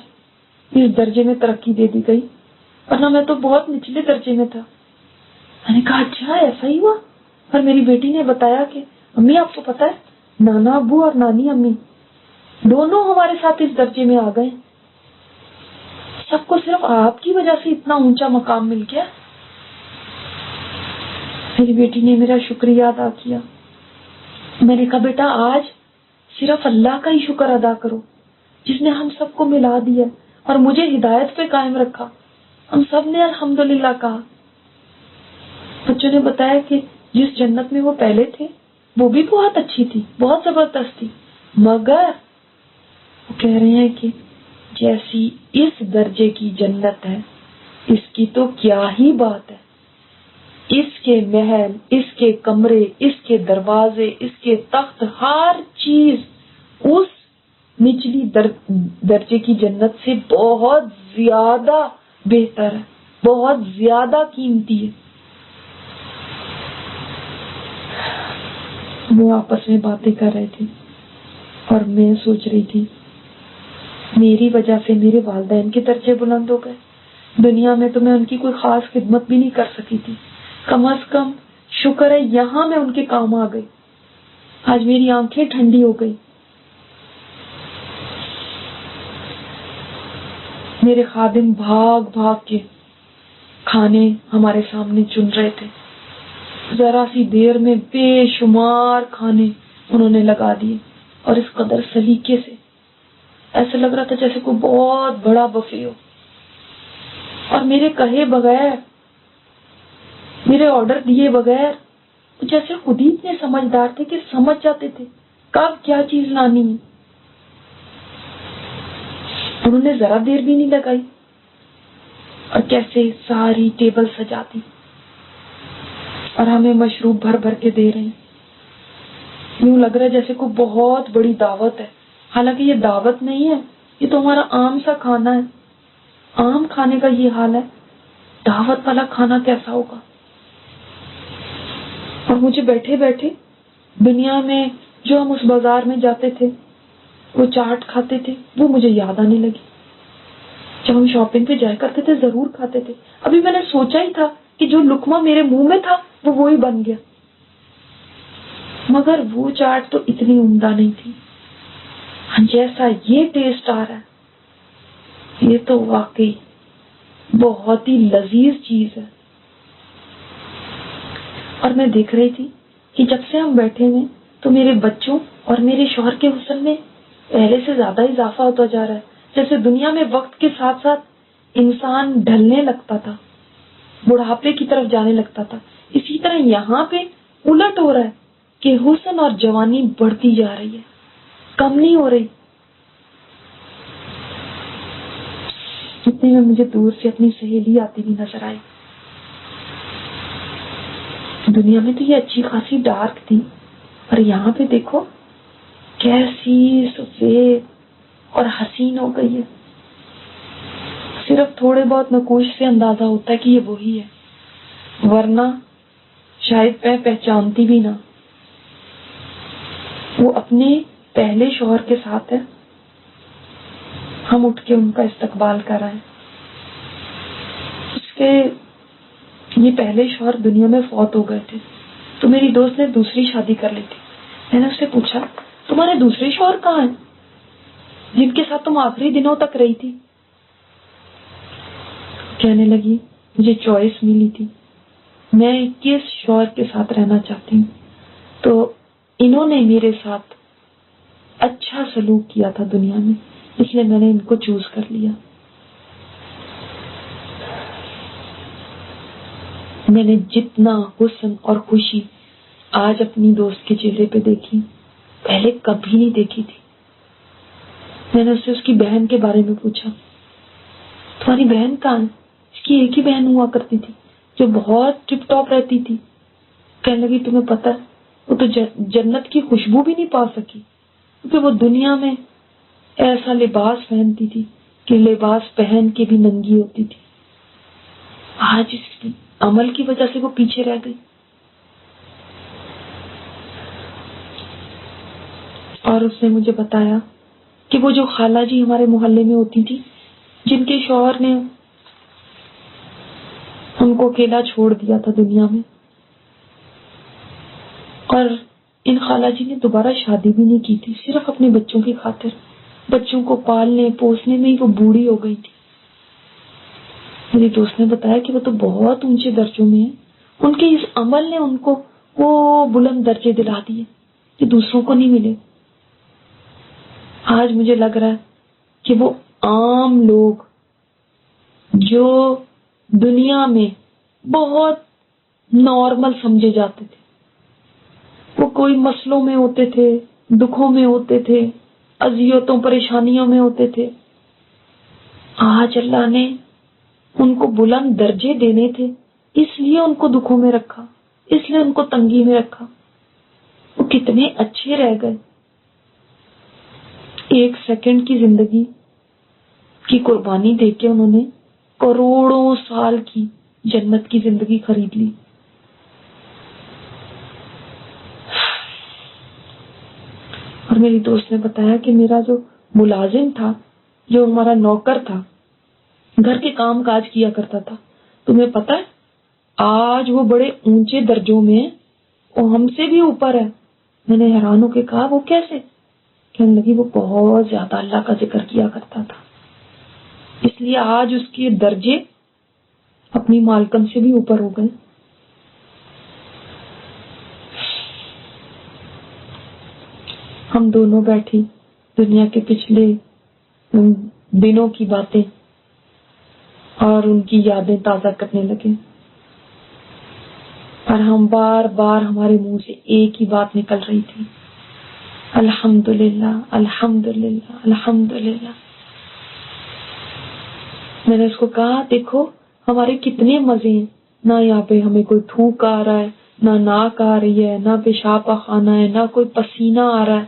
اس درجے میں ترقی دے دی گئی، ورنہ میں تو بہت نچلے درجے میں تھا. میں نے کہا اچھا ایسا ہی ہوا؟ اور میری بیٹی نے بتایا کہ امی آپ کو پتا ہے نانا ابو اور نانی امی دونوں ہمارے ساتھ اس درجے میں آ گئے، سب کو صرف آپ کی وجہ سے اتنا اونچا مقام مل گیا. میری بیٹی نے میرا شکریہ ادا کیا. میں نے کہا بیٹا آج صرف اللہ کا ہی شکر ادا کرو جس نے ہم سب کو ملا دیا اور مجھے ہدایت پہ قائم رکھا. ہم سب نے الحمدللہ کہا. بچوں نے بتایا کہ جس جنت میں وہ پہلے تھے وہ بھی بہت اچھی تھی، بہت زبردست تھی، مگر وہ کہہ رہے ہیں کہ جیسی اس درجے کی جنت ہے اس کی تو کیا ہی بات ہے. اس کے محل، اس کے کمرے، اس کے دروازے، اس کے تخت، ہر چیز اس نچلی درجے کی جنت سے بہت زیادہ بہتر ہے، بہت زیادہ قیمتی ہے. وہ آپس میں باتیں کر رہے تھے اور میں سوچ رہی تھی میری وجہ سے میرے والدین کے درجے بلند ہو گئے. دنیا میں تو میں ان کی کوئی خاص خدمت بھی نہیں کر سکی تھی، کم از کم شکر ہے یہاں میں ان کے کام آ گئی. آج میری آنکھیں ٹھنڈی ہو گئی. میرے خادم بھاگ بھاگ کے کھانے ہمارے سامنے چن رہے تھے. ذرا سی دیر میں بے شمار کھانے انہوں نے لگا دیے، اور اس قدر سلیقے سے ایسا لگ رہا تھا جیسے کوئی بہت بڑا بفے ہو. اور میرے کہے بغیر، میرے آرڈر دیے بغیر جیسے خود ہی اتنے سمجھدار تھے کہ سمجھ جاتے تھے کب کیا چیز لانی ہے. انہوں نے ذرا دیر بھی نہیں لگائی اور کیسے ساری ٹیبل سجا دی. اور ہمیں مشروب بھر بھر کے دے رہے ہیں. یوں لگ رہا ہے جیسے کوئی بہت بڑی دعوت ہے، حالانکہ یہ دعوت نہیں ہے، یہ تو ہمارا عام سا کھانا ہے. عام کھانے کا یہ حال ہے، دعوت والا کھانا کیسا ہوگا؟ اور مجھے بیٹھے بیٹھے دنیا میں جو ہم اس بازار میں جاتے تھے، وہ چاٹ کھاتے تھے، وہ مجھے یاد آنے لگی. جب ہم شاپنگ پہ جایا کرتے تھے ضرور کھاتے تھے. ابھی میں نے سوچا ہی تھا کہ جو لقمہ میرے منہ میں تھا وہ وہی بن گیا، مگر وہ چاٹ تو اتنی عمدہ نہیں تھی جیسا یہ ٹیسٹ آ رہا ہے. یہ تو واقعی بہت ہی لذیذ چیز ہے. اور میں دیکھ رہی تھی کہ جب سے ہم بیٹھے ہوئے تو میرے بچوں اور میرے شوہر کے حسن میں پہلے سے زیادہ اضافہ ہوتا جا رہا ہے. جیسے دنیا میں وقت کے ساتھ ساتھ انسان ڈھلنے لگتا تھا، بڑھاپے کی طرف جانے لگتا تھا، اسی طرح یہاں پہ الٹ ہو رہا ہے کہ حسن اور جوانی بڑھتی جا رہی ہے، کم نہیں ہو رہی. اتنے میں مجھے دور سے اپنی سہیلی آتی ہوئی نظر آئی. دنیا میں تو یہ اچھی خاصی ڈارک تھی، اور یہاں پہ دیکھو کیسی سفید اور حسین ہو گئی ہے. صرف تھوڑے بہت نقوش سے اندازہ ہوتا ہے کہ یہ وہی ہے، ورنہ شاید میں پہچانتی بھی نہ. وہ اپنے پہلے شوہر کے ساتھ ہے. ہم اٹھ کے ان کا استقبال کر رہے ہیں. اس کے یہ پہلے شوہر دنیا میں فوت ہو گئے تھے، تو میری دوست نے دوسری شادی کر لی تھی. میں نے اس سے پوچھا تمہارے دوسرے شوہر کہاں ہیں جن کے ساتھ تم آخری دنوں تک رہی تھی؟ کہنے لگی مجھے چوائس ملی تھی، میں کس شوہر کے ساتھ رہنا چاہتی ہوں، تو انہوں نے میرے ساتھ اچھا سلوک کیا تھا دنیا میں، اس لیے میں نے ان کو چوز کر لیا. میں نے جتنا حسن اور خوشی آج اپنی دوست کے چہرے پہ دیکھی پہلے کبھی نہیں دیکھی تھی. میں نے اس سے اس کی بہن کے بارے میں پوچھا تمہاری بہن کہاں ہے؟ اس کی ایک ہی بہن ہوا کرتی تھی جو بہت ٹپ ٹاپ رہتی تھی. کہنے لگی تمہیں پتہ ہے وہ تو جنت کی خوشبو بھی نہیں پا سکی، کیونکہ وہ دنیا میں ایسا لباس پہنتی تھی کہ لباس پہن کے بھی ننگی ہوتی تھی. آج اس عمل کی وجہ سے وہ پیچھے رہ گئی. اور اس نے مجھے بتایا کہ وہ جو خالہ جی ہمارے محلے میں ہوتی تھی، جن کے شوہر نے ان کو اکیلا چھوڑ دیا تھا دنیا میں، اور ان خالہ جی نے دوبارہ شادی بھی نہیں کی تھی، صرف اپنے بچوں کی خاطر. بچوں کو پالنے پوسنے میں ہی وہ بوڑھی ہو گئی تھی. میری دوست نے بتایا کہ وہ تو بہت اونچے درجوں میں ہیں، ان کے اس عمل نے ان کو وہ بلند درجے دلا دیے کہ دوسروں کو نہیں ملے. آج مجھے لگ رہا ہے کہ وہ عام لوگ جو دنیا میں بہت نارمل سمجھے جاتے تھے، وہ کوئی مسئلوں میں ہوتے تھے، دکھوں میں ہوتے تھے، اذیتوں پریشانیوں میں ہوتے تھے، آج اللہ نے ان کو بلند درجے دینے تھے، اس لیے ان کو دکھوں میں رکھا، اس لیے ان کو تنگی میں رکھا. وہ کتنے اچھے رہ گئے. ایک سیکنڈ کی زندگی کی قربانی دے کے انہوں نے کروڑوں سال کی جنت کی زندگی خرید لی. اور میری دوست نے بتایا کہ میرا جو ملازم تھا، جو ہمارا نوکر تھا، گھر کے کام کاج کیا کرتا تھا، تمہیں پتہ ہے آج وہ بڑے اونچے درجوں میں ہے، وہ ہم سے بھی اوپر ہے. میں نے حیران ہو کے کہا وہ کیسے؟ کہنے لگی وہ بہت زیادہ اللہ کا ذکر کیا کرتا تھا، اس لیے آج اس کے درجے اپنی مالکن سے بھی اوپر ہو گئے. ہم دونوں بیٹھی دنیا کے پچھلے دنوں کی باتیں اور ان کی یادیں تازہ کرنے لگے، اور ہم بار بار ہمارے منہ سے ایک ہی بات نکل رہی تھی، الحمدللہ الحمدللہ الحمدللہ. میں نے اس کو کہا دیکھو ہمارے کتنے مزے ہیں، نہ یہاں پہ ہمیں کوئی تھوک آ رہا ہے، نہ ناک آ رہی ہے، نہ پیشاب پخانہ ہے، نہ کوئی پسینہ آ رہا ہے.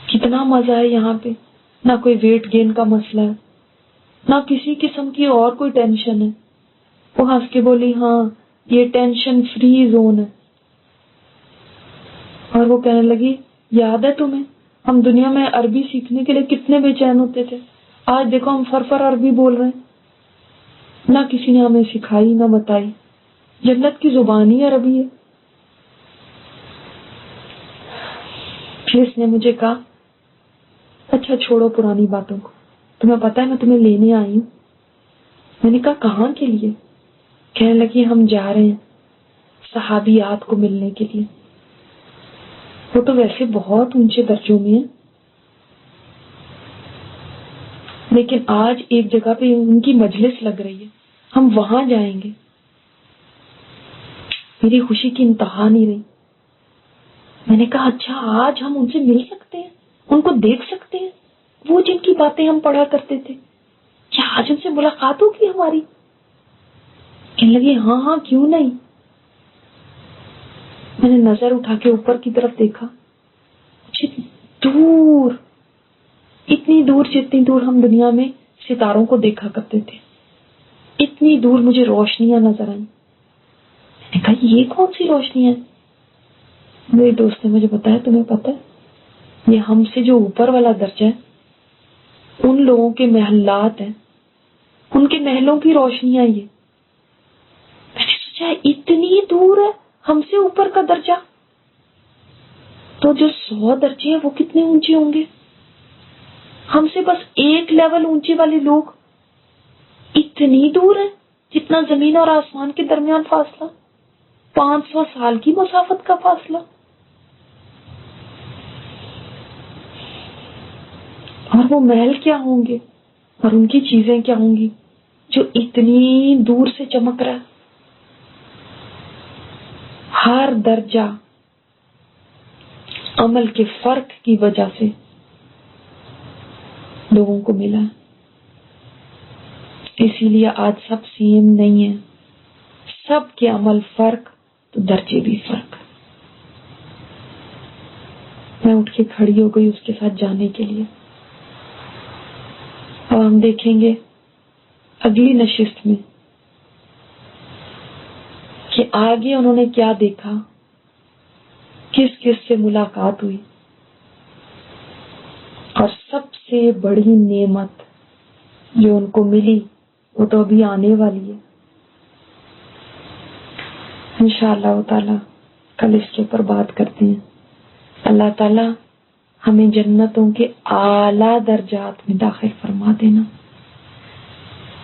کتنا مزہ ہے یہاں پہ. نہ کوئی ویٹ گین کا مسئلہ ہے، نہ کسی قسم کی اور کوئی ٹینشن ہے. وہ ہنس کے بولی ہاں یہ ٹینشن فری زون ہے. اور وہ کہنے لگی یاد ہے تمہیں ہم دنیا میں عربی سیکھنے کے لیے کتنے بے چین ہوتے تھے، آج دیکھو ہم فر عربی بول رہے ہیں. نہ کسی نے ہمیں سکھائی نہ بتائی. جنت کی زبان ہی عربی ہے. پھر اس نے مجھے کہا اچھا چھوڑو پرانی باتوں کو، تمہیں پتا ہے میں تمہیں لینے آئی ہوں. میں نے کہا کہاں کے لیے؟ کہنے لگی ہم جا رہے ہیں صحابیات کو ملنے کے لیے. وہ تو ویسے بہت اونچے درجوں میں ہیں، لیکن آج ایک جگہ پہ ان کی مجلس لگ رہی ہے، ہم وہاں جائیں گے. میری خوشی کی انتہا نہیں رہی. میں نے کہا اچھا آج ہم ان سے مل سکتے ہیں، ان کو دیکھ سکتے ہیں، وہ جن کی باتیں ہم پڑھا کرتے تھے، کیا آج ان سے ملاقات ہوگی ہماری؟ کہنے لگی ہاں ہاں کیوں نہیں. میں نے نظر اٹھا کے اوپر کی طرف دیکھا، دور، اتنی دور جتنی دور ہم دنیا میں ستاروں کو دیکھا کرتے تھے، اتنی دور مجھے روشنیاں نظر آئیں. میں نے کہا یہ کون سی روشنیاں؟ میری دوست نے مجھے بتایا تمہیں پتا ہے یہ ہم سے جو اوپر والا درجہ ہے ان لوگوں کے محلات ہیں، ان کے محلوں کی روشنیاں. یہ میں نے سوچا اتنی دور ہے ہم سے اوپر کا درجہ، تو جو 100 درجے ہیں وہ کتنے اونچے ہوں گے. ہم سے بس ایک لیول اونچے والے لوگ اتنی دور ہیں جتنا زمین اور آسمان کے درمیان فاصلہ، 500 سال کی مسافت کا فاصلہ. اور وہ محل کیا ہوں گے اور ان کی چیزیں کیا ہوں گی جو اتنی دور سے چمک رہا ہے. ہر درجہ عمل کے فرق کی وجہ سے لوگوں کو ملا. اسی لیے آج سب سیم نہیں ہے، سب کے عمل فرق تو درجے بھی فرق. میں اٹھ کے کھڑی ہو گئی اس کے ساتھ جانے کے لیے. اور ہم دیکھیں گے اگلی نشست میں کہ آگے انہوں نے کیا دیکھا، کس کس سے ملاقات ہوئی، اور سب سے بڑی نعمت جو ان کو ملی وہ تو ابھی آنے والی ہے. انشاءاللہ تعالی کل اس کے اوپر بات کرتے ہیں. اللہ تعالی ہمیں جنتوں کے اعلیٰ درجات میں داخل فرما دینا،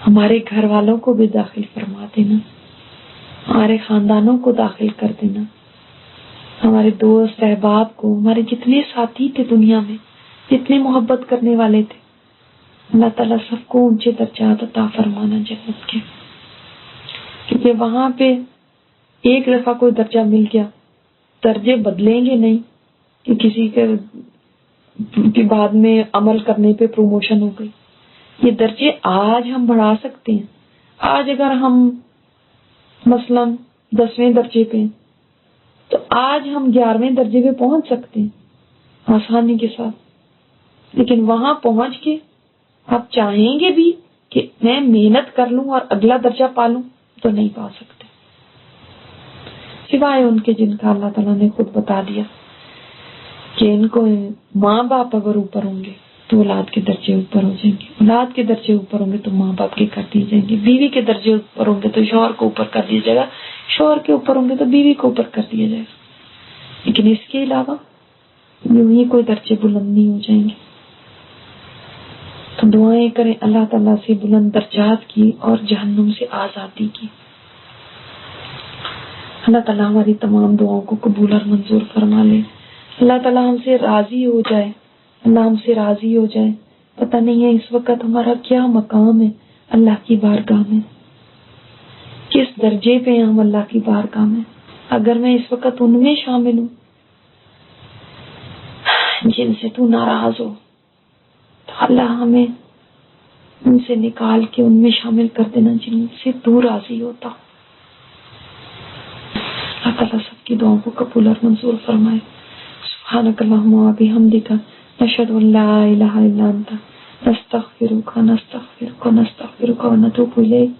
ہمارے گھر والوں کو بھی داخل فرما دینا، ہمارے خاندانوں کو داخل کر دینا، ہمارے دوست احباب کو، ہمارے جتنے ساتھی تھے دنیا میں، جتنے محبت کرنے والے تھے، اللہ تعالیٰ سب کو اونچے درجات عطا فرمانا جنت کے. کیونکہ وہاں پہ ایک دفعہ کوئی درجہ مل گیا، درجے بدلیں گے نہیں کہ کسی کے بعد میں عمل کرنے پہ پروموشن ہو گئی. یہ درجے آج ہم بڑھا سکتے ہیں. آج اگر ہم مثلا 10ویں درجے پہ ہیں تو آج ہم 11ویں درجے پہ پہنچ سکتے ہیں آسانی کے ساتھ. لیکن وہاں پہنچ کے آپ چاہیں گے بھی کہ میں محنت کر لوں اور اگلا درجہ پا لوں تو نہیں پا سکتے، سوائے ان کے جن کا اللہ تعالیٰ نے خود بتا دیا کہ ان کو ماں باپ اگر اوپر ہوں گے تو اولاد کے درجے اوپر ہو جائیں گے، اولاد کے درجے اوپر ہوں گے تو ماں باپ کے کر دیے جائیں گے، بیوی کے درجے اوپر ہوں گے تو شوہر کو اوپر کر دیا جائے گا، شوہر کے اوپر ہوں گے تو بیوی کو اوپر کر دیا جائے گا. لیکن اس کے علاوہ یوں ہی کوئی درجے بلند نہیں ہو جائیں گے. تو دعائیں کریں اللہ تعالیٰ سے بلند درجات کی اور جہنم سے آزادی کی. اللہ تعالیٰ ہماری تمام دعاؤں کو قبول اور منظور فرما لے. اللہ تعالیٰ ہم سے راضی ہو جائے، اللہ ہم سے راضی ہو جائے. پتہ نہیں ہے اس وقت ہمارا کیا مقام ہے اللہ کی بارگاہ میں، کس درجے پہ ہم اللہ کی بارگاہ میں. اگر میں اس وقت ان میں شامل ہوں جن سے تو ناراض ہو تو اللہ ہمیں ان سے نکال کے ان میں شامل کر دینا جن سے تو راضی ہوتا. اللہ تعالیٰ سب کی دعاؤں کو قبول اور منظور فرمائے. سبحانک اللہم و بحمدک نشہد ان لا الہ الا انت نستغفرک و نتوب الیک.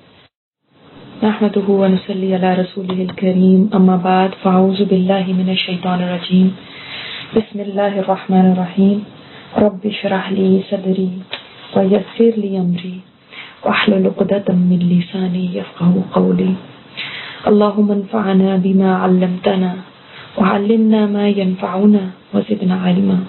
نحمده ونصلي على رسوله الكريم اما بعد فاعوذ باللہ من الشیطان الرجیم. بسم اللہ الرحمن الرحیم. رب اشرح لی صدری ویسر لی امری واحلل عقدۃ من لسانی یفقہوا قولی. اللہم انفعنا بما علمتنا وعلمنا ما ينفعنا وزدنا علما.